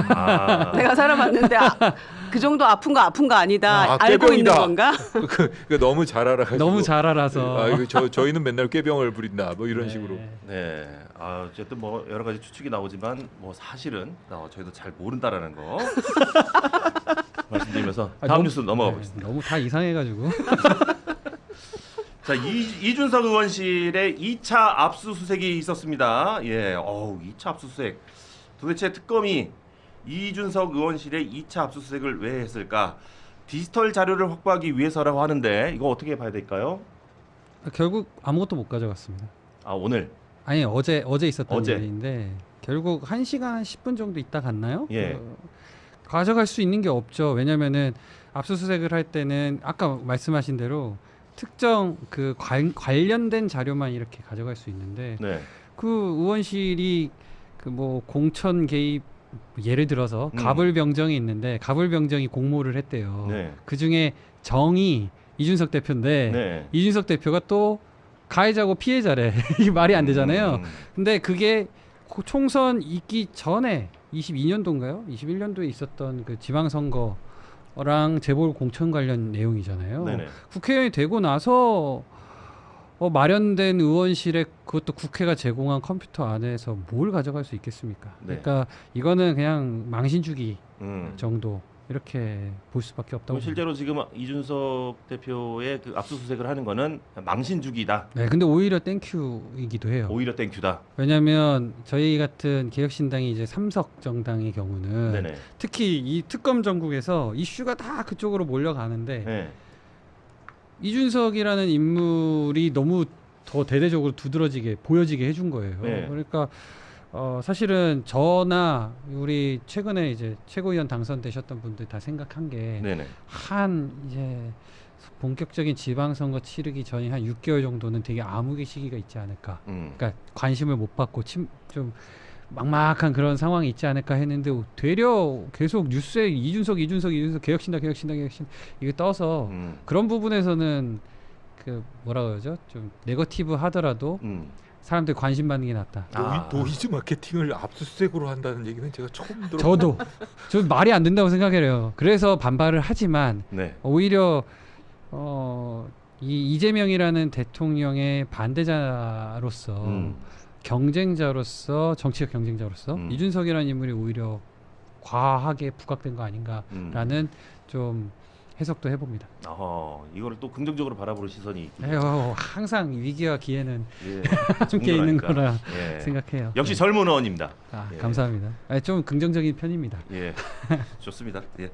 Speaker 1: 아,
Speaker 3: 내가 살아봤는데 그 정도 아픈 거 아니다. 알고
Speaker 4: 꾀병이다.
Speaker 3: 있는 건가?
Speaker 4: 그 너무 잘 알아가지고
Speaker 2: 너무 잘 알아서.
Speaker 4: 이거 저희는 맨날 꾀병을 부린다 뭐 이런
Speaker 2: 네.
Speaker 4: 식으로.
Speaker 1: 네. 어쨌든 뭐 여러 가지 추측이 나오지만 뭐 사실은 저희도 잘 모른다라는 거 말씀드리면서 다음
Speaker 2: 너무-
Speaker 1: 뉴스 넘어가
Speaker 2: 네,
Speaker 1: 보겠습니다.
Speaker 2: 너무 다 이상해가지고.
Speaker 1: 자, 이준석 의원실에 2차 압수수색이 있었습니다. 예, 2차 압수수색. 도대체 특검이 이준석 의원실에 2차 압수수색을 왜 했을까? 디지털 자료를 확보하기 위해서라고 하는데 이거 어떻게 봐야 될까요?
Speaker 2: 결국 아무것도 못 가져갔습니다.
Speaker 1: 오늘.
Speaker 2: 아니 어제 있었던
Speaker 1: 어제.
Speaker 2: 일인데 결국 1시간 10분 정도 있다 갔나요?
Speaker 1: 예.
Speaker 2: 가져갈 수 있는 게 없죠. 왜냐면은 압수수색을 할 때는 아까 말씀하신 대로 특정 그 관련된 자료만 이렇게 가져갈 수 있는데
Speaker 1: 네.
Speaker 2: 그 의원실이 그 뭐 공천 개입 예를 들어서 가불병정이 있는데 가불병정이 공모를 했대요.
Speaker 1: 네.
Speaker 2: 그 중에 정이 이준석 대표인데
Speaker 1: 네.
Speaker 2: 이준석 대표가 또 가해자고 피해자래. 이게 말이 안 되잖아요.
Speaker 1: 음.
Speaker 2: 근데 그게 총선 있기 전에 22년도인가요? 21년도에 있었던 그 지방선거랑 재보궐 공천 관련 내용이잖아요.
Speaker 1: 네네.
Speaker 2: 국회의원이 되고 나서 마련된 의원실에 그것도 국회가 제공한 컴퓨터 안에서 뭘 가져갈 수 있겠습니까?
Speaker 1: 네.
Speaker 2: 그러니까 이거는 그냥 망신주기
Speaker 1: 음.
Speaker 2: 정도 이렇게 볼 수밖에 없다고.
Speaker 1: 그럼 실제로 지금 이준석 대표의 그 압수수색을 하는 거는 망신주기다.
Speaker 2: 네, 근데 오히려 땡큐이기도 해요.
Speaker 1: 오히려 땡큐다.
Speaker 2: 왜냐하면 저희 같은 개혁신당이 이제 3석 정당의 경우는
Speaker 1: 네네.
Speaker 2: 특히 이 특검 전국에서 이슈가 다 그쪽으로 몰려가는데
Speaker 1: 네.
Speaker 2: 이준석이라는 인물이 너무 더 대대적으로 두드러지게 보여지게 해준 거예요.
Speaker 1: 네.
Speaker 2: 그러니까 사실은 저나 우리 최근에 이제 최고위원 당선되셨던 분들 다 생각한 게
Speaker 1: 네네.
Speaker 2: 한 이제 본격적인 지방선거 치르기 전에 한 6개월 정도는 되게 암흑의 시기가 있지 않을까. 그러니까 관심을 못 받고 좀 막막한 그런 상황이 있지 않을까 했는데 되려 계속 뉴스에 이준석 개혁신당 이게 떠서 그런 부분에서는 그 뭐라 그러죠? 좀 네거티브 하더라도 사람들이 관심 받는 게 낫다.
Speaker 4: 노이즈 마케팅을 압수수색으로 한다는 얘기는 제가 처음 들어.
Speaker 2: 저 말이 안 된다고 생각해요. 그래서 반발을 하지만
Speaker 1: 네.
Speaker 2: 오히려 이 이재명이라는 대통령의 반대자로서 경쟁자로서 정치적 경쟁자로서 이준석이라는 인물이 오히려 과하게 부각된 거 아닌가라는 좀 해석도 해봅니다.
Speaker 1: 이거를 또 긍정적으로 바라보는 시선이
Speaker 2: 항상 위기와 기회는
Speaker 1: 예,
Speaker 2: 함께 있는 거라
Speaker 1: 예.
Speaker 2: 생각해요.
Speaker 1: 역시 젊은 의원입니다. 예.
Speaker 2: 감사합니다. 좀 긍정적인 편입니다.
Speaker 1: 예, 좋습니다. 예.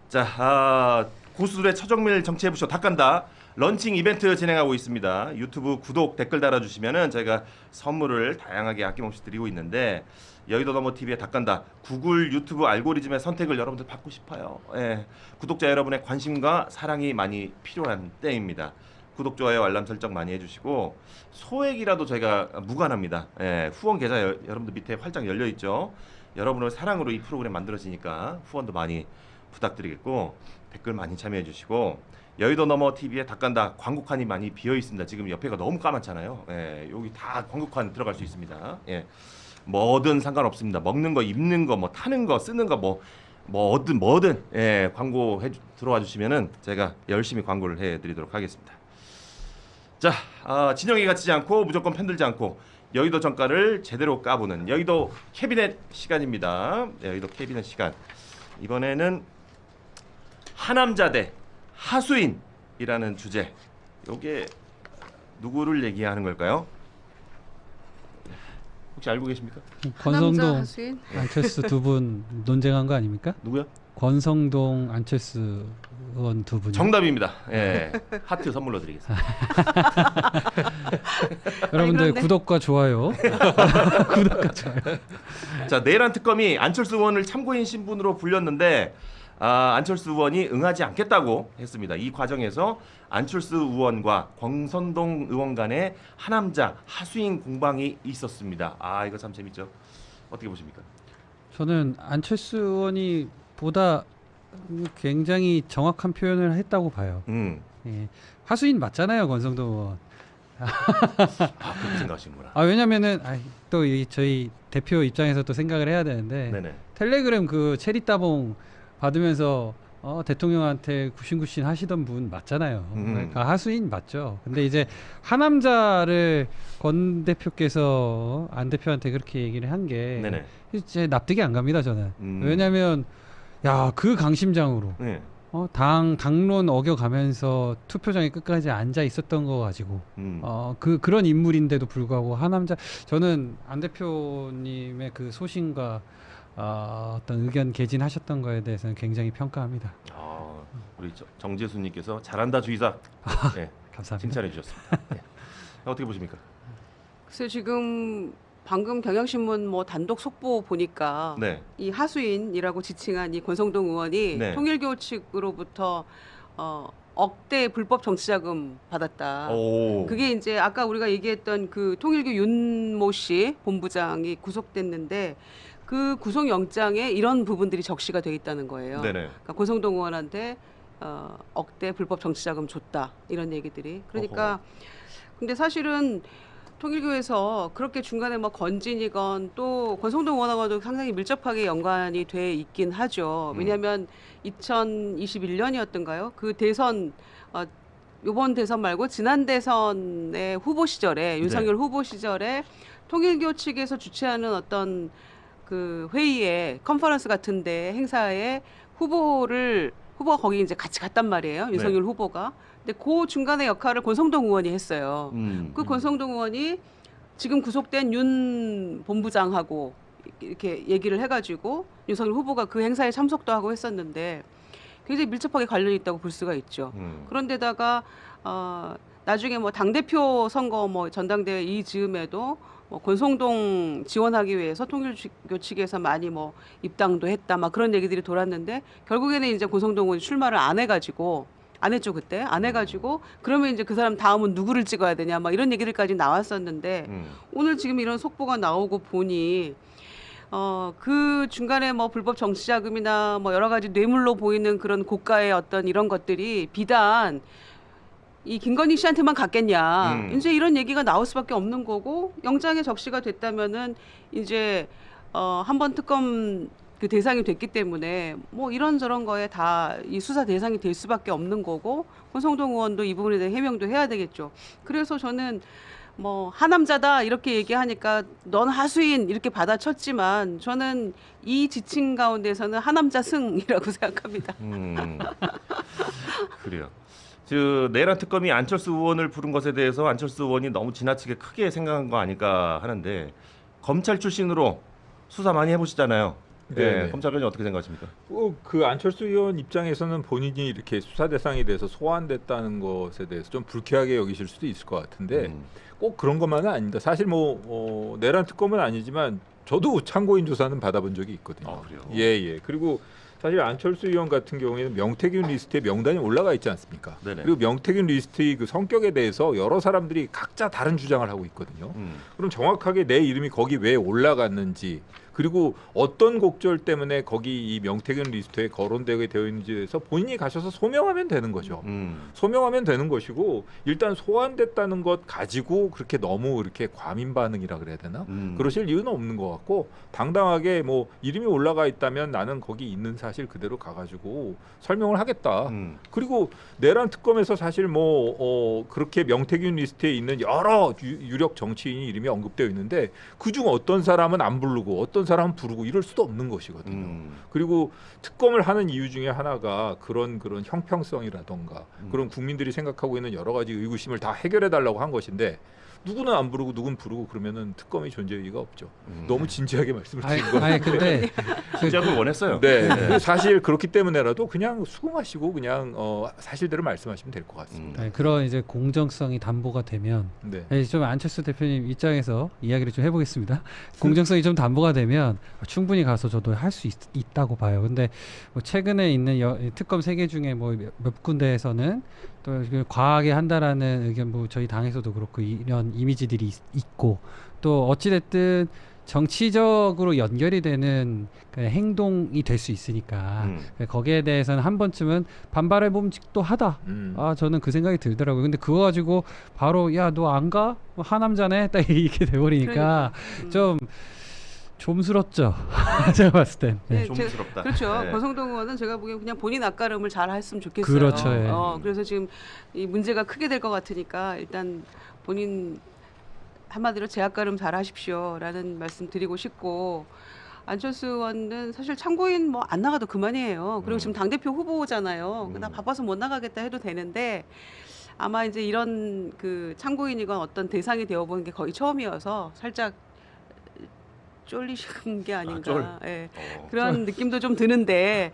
Speaker 1: 자, 고수들의 처정밀 정치해부쇼 닭간다 런칭 이벤트 진행하고 있습니다. 유튜브 구독 댓글 달아주시면은 저희가 선물을 다양하게 아낌없이 드리고 있는데 여의도 넘어 TV의 닭간다 구글 유튜브 알고리즘의 선택을 여러분들 받고 싶어요. 예. 구독자 여러분의 관심과 사랑이 많이 필요한 때입니다. 구독, 좋아요, 알람 설정 많이 해주시고 소액이라도 저희가 무관합니다. 예. 후원 계좌 여러분들 밑에 활짝 열려 있죠. 여러분의 사랑으로 이 프로그램 만들어지니까 후원도 많이 부탁드리겠고 댓글 많이 참여해 주시고 여의도 넘어 TV에 닭간다 광고칸이 많이 비어 있습니다. 지금 옆에가 너무 까맣잖아요. 예, 여기 다 광고칸 들어갈 수 있습니다. 예, 뭐든 상관없습니다. 먹는 거, 입는 거, 뭐 타는 거, 쓰는 거, 뭐든 예, 광고 들어와 주시면은 제가 열심히 광고를 해드리도록 하겠습니다. 자, 진영이 갇히지 않고 무조건 편들지 않고 여의도 정가를 제대로 까보는 여의도 캐비넷 시간입니다. 여의도 캐비넷 시간. 이번에는 하남자 대 하수인이라는 주제. 이게 누구를 얘기하는 걸까요? 혹시 알고 계십니까?
Speaker 2: 권성동,
Speaker 3: 하수인?
Speaker 2: 안철수 두 분 논쟁한 거 아닙니까?
Speaker 1: 누구요?
Speaker 2: 권성동, 안철수 의원 두 분.
Speaker 1: 정답입니다. 예, 하트 선물로 드리겠습니다.
Speaker 2: 여러분들
Speaker 3: 그런데.
Speaker 2: 구독과 좋아요. 구독과 좋아요.
Speaker 1: 자, 내란 특검이 안철수 의원을 참고인 신분으로 불렸는데 안철수 의원이 응하지 않겠다고 했습니다. 이 과정에서 안철수 의원과 권성동 의원 간의 하남자 하수인 공방이 있었습니다. 이거 참 재밌죠. 어떻게 보십니까?
Speaker 2: 저는 안철수 의원이 보다 굉장히 정확한 표현을 했다고 봐요. 예. 하수인 맞잖아요, 권성동 의원.
Speaker 1: 그렇게 생각하시는구나.
Speaker 2: 왜냐면은 또 저희 대표 입장에서 또 생각을 해야 되는데
Speaker 1: 네네.
Speaker 2: 텔레그램 그 체리 따봉 받으면서 대통령한테 굽신굽신 하시던 분 맞잖아요. 그러니까 하수인 맞죠. 근데 이제 하남자를 권 대표께서 안 대표한테 그렇게 얘기를 한 게
Speaker 1: 네네.
Speaker 2: 이제 납득이 안 갑니다, 저는. 왜냐면 그 강심장으로
Speaker 1: 네.
Speaker 2: 당론 어겨가면서 투표장에 끝까지 앉아 있었던 거 가지고 그런 인물인데도 불구하고 하남자, 저는 안 대표님의 그 소신과 어떤 의견 개진하셨던 거에 대해서는 굉장히 평가합니다.
Speaker 1: 우리 정재수님께서 잘한다 주의사 네,
Speaker 2: 감사합니다.
Speaker 1: 칭찬해 주셨습니다. 네. 어떻게 보십니까?
Speaker 3: 글쎄 지금 방금 경향신문 뭐 단독 속보 보니까
Speaker 1: 네.
Speaker 3: 이 하수인이라고 지칭한 이 권성동 의원이
Speaker 1: 네.
Speaker 3: 통일교 측으로부터 억대 불법 정치자금 받았다. 그게 이제 아까 우리가 얘기했던 그 통일교 윤모 씨 본부장이 구속됐는데 그 구속영장에 이런 부분들이 적시가 돼 있다는 거예요.
Speaker 1: 네네.
Speaker 3: 그러니까 권성동 의원한테 억대 불법 정치자금 줬다 이런 얘기들이. 그러니까 근데 사실은 통일교에서 그렇게 중간에 뭐 건진이건 또 권성동 의원하고도 상당히 밀접하게 연관이 돼 있긴 하죠. 왜냐하면 2021년이었던가요? 그 대선 이번 대선 말고 지난 대선의 후보 시절에 윤석열 후보 시절에 통일교 측에서 주최하는 어떤 그 회의에 컨퍼런스 같은데 행사에 후보가 거기 이제 같이 갔단 말이에요. 윤석열 후보가. 근데 그 중간의 역할을 권성동 의원이 했어요. 그 권성동 의원이 지금 구속된 윤 본부장하고 이렇게 얘기를 해가지고 윤석열 후보가 그 행사에 참석도 하고 했었는데 굉장히 밀접하게 관련이 있다고 볼 수가 있죠. 그런데다가 나중에 뭐 당대표 선거 뭐 전당대회 이 즈음에도 뭐 권성동 지원하기 위해서 통일교 측에서 많이 뭐 입당도 했다 막 그런 얘기들이 돌았는데 결국에는 이제 권성동 의원이 출마를 안 해가지고 안 했죠 그때 안 해가지고 그러면 이제 그 사람 다음은 누구를 찍어야 되냐 막 이런 얘기들까지 나왔었는데 오늘 지금 이런 속보가 나오고 보니 그 중간에 뭐 불법 정치자금이나 뭐 여러 가지 뇌물로 보이는 그런 고가의 어떤 이런 것들이 비단 이 김건희 씨한테만 갔겠냐 이제 이런 얘기가 나올 수밖에 없는 거고 영장에 적시가 됐다면은 이제 한번 특검 그 대상이 됐기 때문에 뭐 이런저런 거에 다 이 수사 대상이 될 수밖에 없는 거고 권성동 의원도 이 부분에 대해 해명도 해야 되겠죠. 그래서 저는 뭐 하남자다 이렇게 얘기하니까 넌 하수인 이렇게 받아쳤지만 저는 이 지칭 가운데서는 하남자 승이라고 생각합니다.
Speaker 1: 그래요. 내란 특검이 안철수 의원을 부른 것에 대해서 안철수 의원이 너무 지나치게 크게 생각한 거 아닐까 하는데 검찰 출신으로 수사 많이 해보시잖아요. 네, 검찰관이 어떻게 생각하십니까?
Speaker 4: 그 안철수 의원 입장에서는 본인이 이렇게 수사 대상에 대해서 소환됐다는 것에 대해서 좀 불쾌하게 여기실 수도 있을 것 같은데 꼭 그런 것만은 아닙니다. 사실 뭐 내란 특검은 아니지만 저도 참고인 조사는 받아본 적이 있거든요.
Speaker 1: 그래요?
Speaker 4: 예. 그리고 사실 안철수 의원 같은 경우에는 명태균 리스트에 명단이 올라가 있지 않습니까?
Speaker 1: 네네.
Speaker 4: 그리고 명태균 리스트의 그 성격에 대해서 여러 사람들이 각자 다른 주장을 하고 있거든요. 그럼 정확하게 내 이름이 거기 왜 올라갔는지 그리고 어떤 곡절 때문에 거기 이 명태균 리스트에 거론되게 되어 있는지에 대해서 본인이 가셔서 소명하면 되는 거죠. 소명하면 되는 것이고 일단 소환됐다는 것 가지고 그렇게 너무 이렇게 과민 반응이라 그래야 되나? 그러실 이유는 없는 것 같고 당당하게 뭐 이름이 올라가 있다면 나는 거기 있는 사실 그대로 가가지고 설명을 하겠다. 그리고 내란 특검에서 사실 뭐 그렇게 명태균 리스트에 있는 여러 유력 정치인이 이름이 언급되어 있는데 그중 어떤 사람은 안 부르고 어떤 사람은 부르고 이럴 수도 없는 것이거든요. 그리고 특검을 하는 이유 중에 하나가 그런 형평성이라던가 그런 국민들이 생각하고 있는 여러 가지 의구심을 다 해결해 달라고 한 것인데 누구는 안 부르고 누군 부르고 그러면은 특검이 존재 의의가 없죠. 너무 진지하게 말씀을
Speaker 2: 아니,
Speaker 4: 드린 거예요.
Speaker 2: 아니 근데
Speaker 1: 시작을 원했어요.
Speaker 4: 네, 사실 그렇기 때문에라도 그냥 수긍하시고 그냥 사실대로 말씀하시면 될 것 같습니다.
Speaker 2: 아니, 그런 이제 공정성이 담보가 되면
Speaker 4: 네.
Speaker 2: 좀 안철수 대표님 입장에서 이야기를 좀 해보겠습니다. 공정성이 좀 담보가 되면 충분히 가서 저도 할 수 있다고 봐요. 근데 뭐 최근에 있는 특검 3개 중에 뭐 몇 군데에서는 또 과하게 한다라는 의견, 뭐 저희 당에서도 그렇고 이런 이미지들이 있고, 또 어찌됐든 정치적으로 연결이 되는 그 행동이 될 수 있으니까 거기에 대해서는 한 번쯤은 반발해 봄직도 하다. 저는 그 생각이 들더라고요. 근데 그거 가지고 바로 야 너 안 가? 하남자네? 딱 이렇게 돼버리니까 좀 좀스럽죠. 제가 봤을 땐.
Speaker 3: 네,
Speaker 1: 좀스럽다.
Speaker 3: 그렇죠.
Speaker 1: 네.
Speaker 3: 권성동 의원은 제가 보기엔 그냥 본인 앞가름을 잘 했으면 좋겠어요.
Speaker 2: 그렇죠. 예.
Speaker 3: 그래서 지금 이 문제가 크게 될 것 같으니까 일단 본인 한마디로 제 앞가름 잘 하십시오라는 말씀 드리고 싶고, 안철수 의원은 사실 참고인 뭐 안 나가도 그만이에요. 그리고 지금 당대표 후보잖아요. 나 바빠서 못 나가겠다 해도 되는데, 아마 이제 이런 그 참고인이건 어떤 대상이 되어보는 게 거의 처음이어서 살짝 쫄리신 게 아닌가. 예. 그런 느낌도 좀 드는데,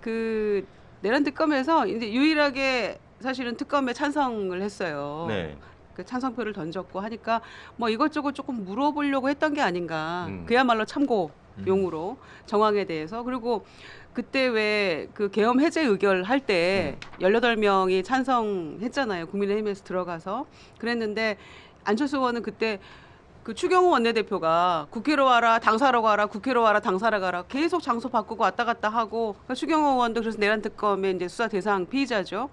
Speaker 3: 그 내란 특검에서 이제 유일하게 사실은 특검에 찬성을 했어요.
Speaker 1: 네.
Speaker 3: 그 찬성표를 던졌고 하니까 뭐 이것저것 조금 물어보려고 했던 게 아닌가.
Speaker 1: 음.
Speaker 3: 그야말로 참고용으로 정황에 대해서. 그리고 그때 왜 그 계엄 해제 의결 할 때 18명이 찬성했잖아요. 국민의힘에서 들어가서. 그랬는데 안철수 의원은 그때 그 추경호 원내대표가 국회로 와라, 당사로 가라, 국회로 와라, 당사로 가라, 계속 장소 바꾸고 왔다 갔다 하고, 그러니까 추경호 의원도 그래서 내란 특검의 이제 수사 대상 피의자죠.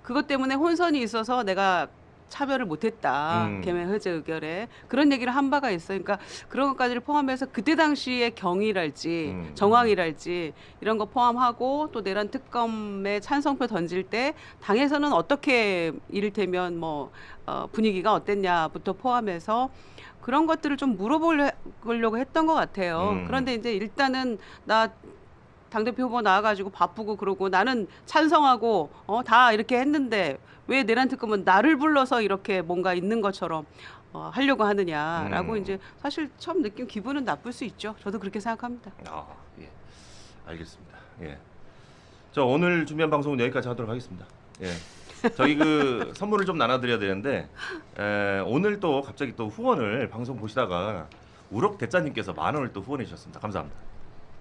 Speaker 3: 그것 때문에 혼선이 있어서 내가 차별을 못했다. 계엄 해제 의결에 그런 얘기를 한 바가 있어요. 그러니까 그런 것까지를 포함해서 그때 당시의 경위랄지 정황이랄지 이런 거 포함하고, 또 내란 특검에 찬성표 던질 때 당에서는 어떻게 이를테면 뭐 분위기가 어땠냐부터 포함해서 그런 것들을 좀 물어보려고 했던 것 같아요. 그런데 이제 일단은 나 당대표 후보 나와가지고 바쁘고 그러고 나는 찬성하고 다 이렇게 했는데 왜 내란 특검은 나를 불러서 이렇게 뭔가 있는 것처럼 하려고 하느냐라고 이제 사실 처음 느낀 기분은 나쁠 수 있죠. 저도 그렇게 생각합니다.
Speaker 1: 예. 알겠습니다. 예. 저 오늘 준비한 방송은 여기까지 하도록 하겠습니다. 예. 저희 그 선물을 좀 나눠드려야 되는데, 오늘 또 갑자기 또 후원을 방송 보시다가 우럭 대짜님께서 10,000원을 또 후원해 주셨습니다. 감사합니다.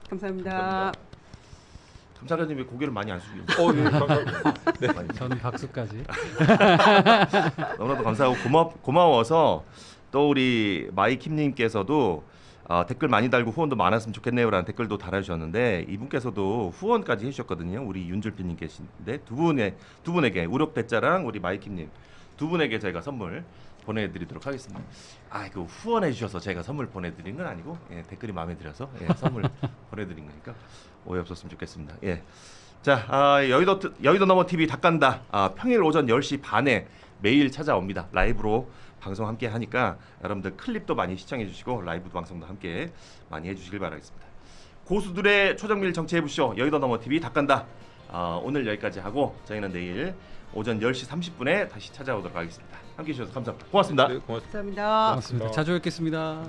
Speaker 3: 감사합니다.
Speaker 1: 감사장님 왜 고개를 많이 안 숙이세요?
Speaker 4: 예, 감사합니다.
Speaker 2: 저는 박수까지.
Speaker 1: 너무나도 감사하고 고마워서 또 우리 마이킴님께서도 댓글 많이 달고 후원도 많았으면 좋겠네요라는 댓글도 달아주셨는데, 이분께서도 후원까지 해주셨거든요. 우리 윤줄피님 계신데 두 분에게 우럭 대짜랑 우리 마이킴님 두 분에게 저희가 선물 보내드리도록 하겠습니다. 그 후원해 주셔서 제가 선물 보내드린 건 아니고, 댓글이 마음에 들어서 선물 보내드린 거니까 오해 없었으면 좋겠습니다. 예. 자, 여의도 너머 TV 닭간다. 평일 오전 10시 반에 매일 찾아옵니다. 라이브로 방송 함께 하니까 여러분들 클립도 많이 시청해 주시고 라이브 방송도 함께 많이 해주시길 바라겠습니다. 고수들의 초정밀 정치해보쇼 여의도 너머 TV 닭간다. 오늘 여기까지 하고 저희는 내일 오전 10시 30분에 다시 찾아오도록 하겠습니다. 함께 해주셔서 감사합니다. 고맙습니다.
Speaker 4: 네, 고맙습니다.
Speaker 3: 감사합니다.
Speaker 2: 고맙습니다. 자주 뵙겠습니다.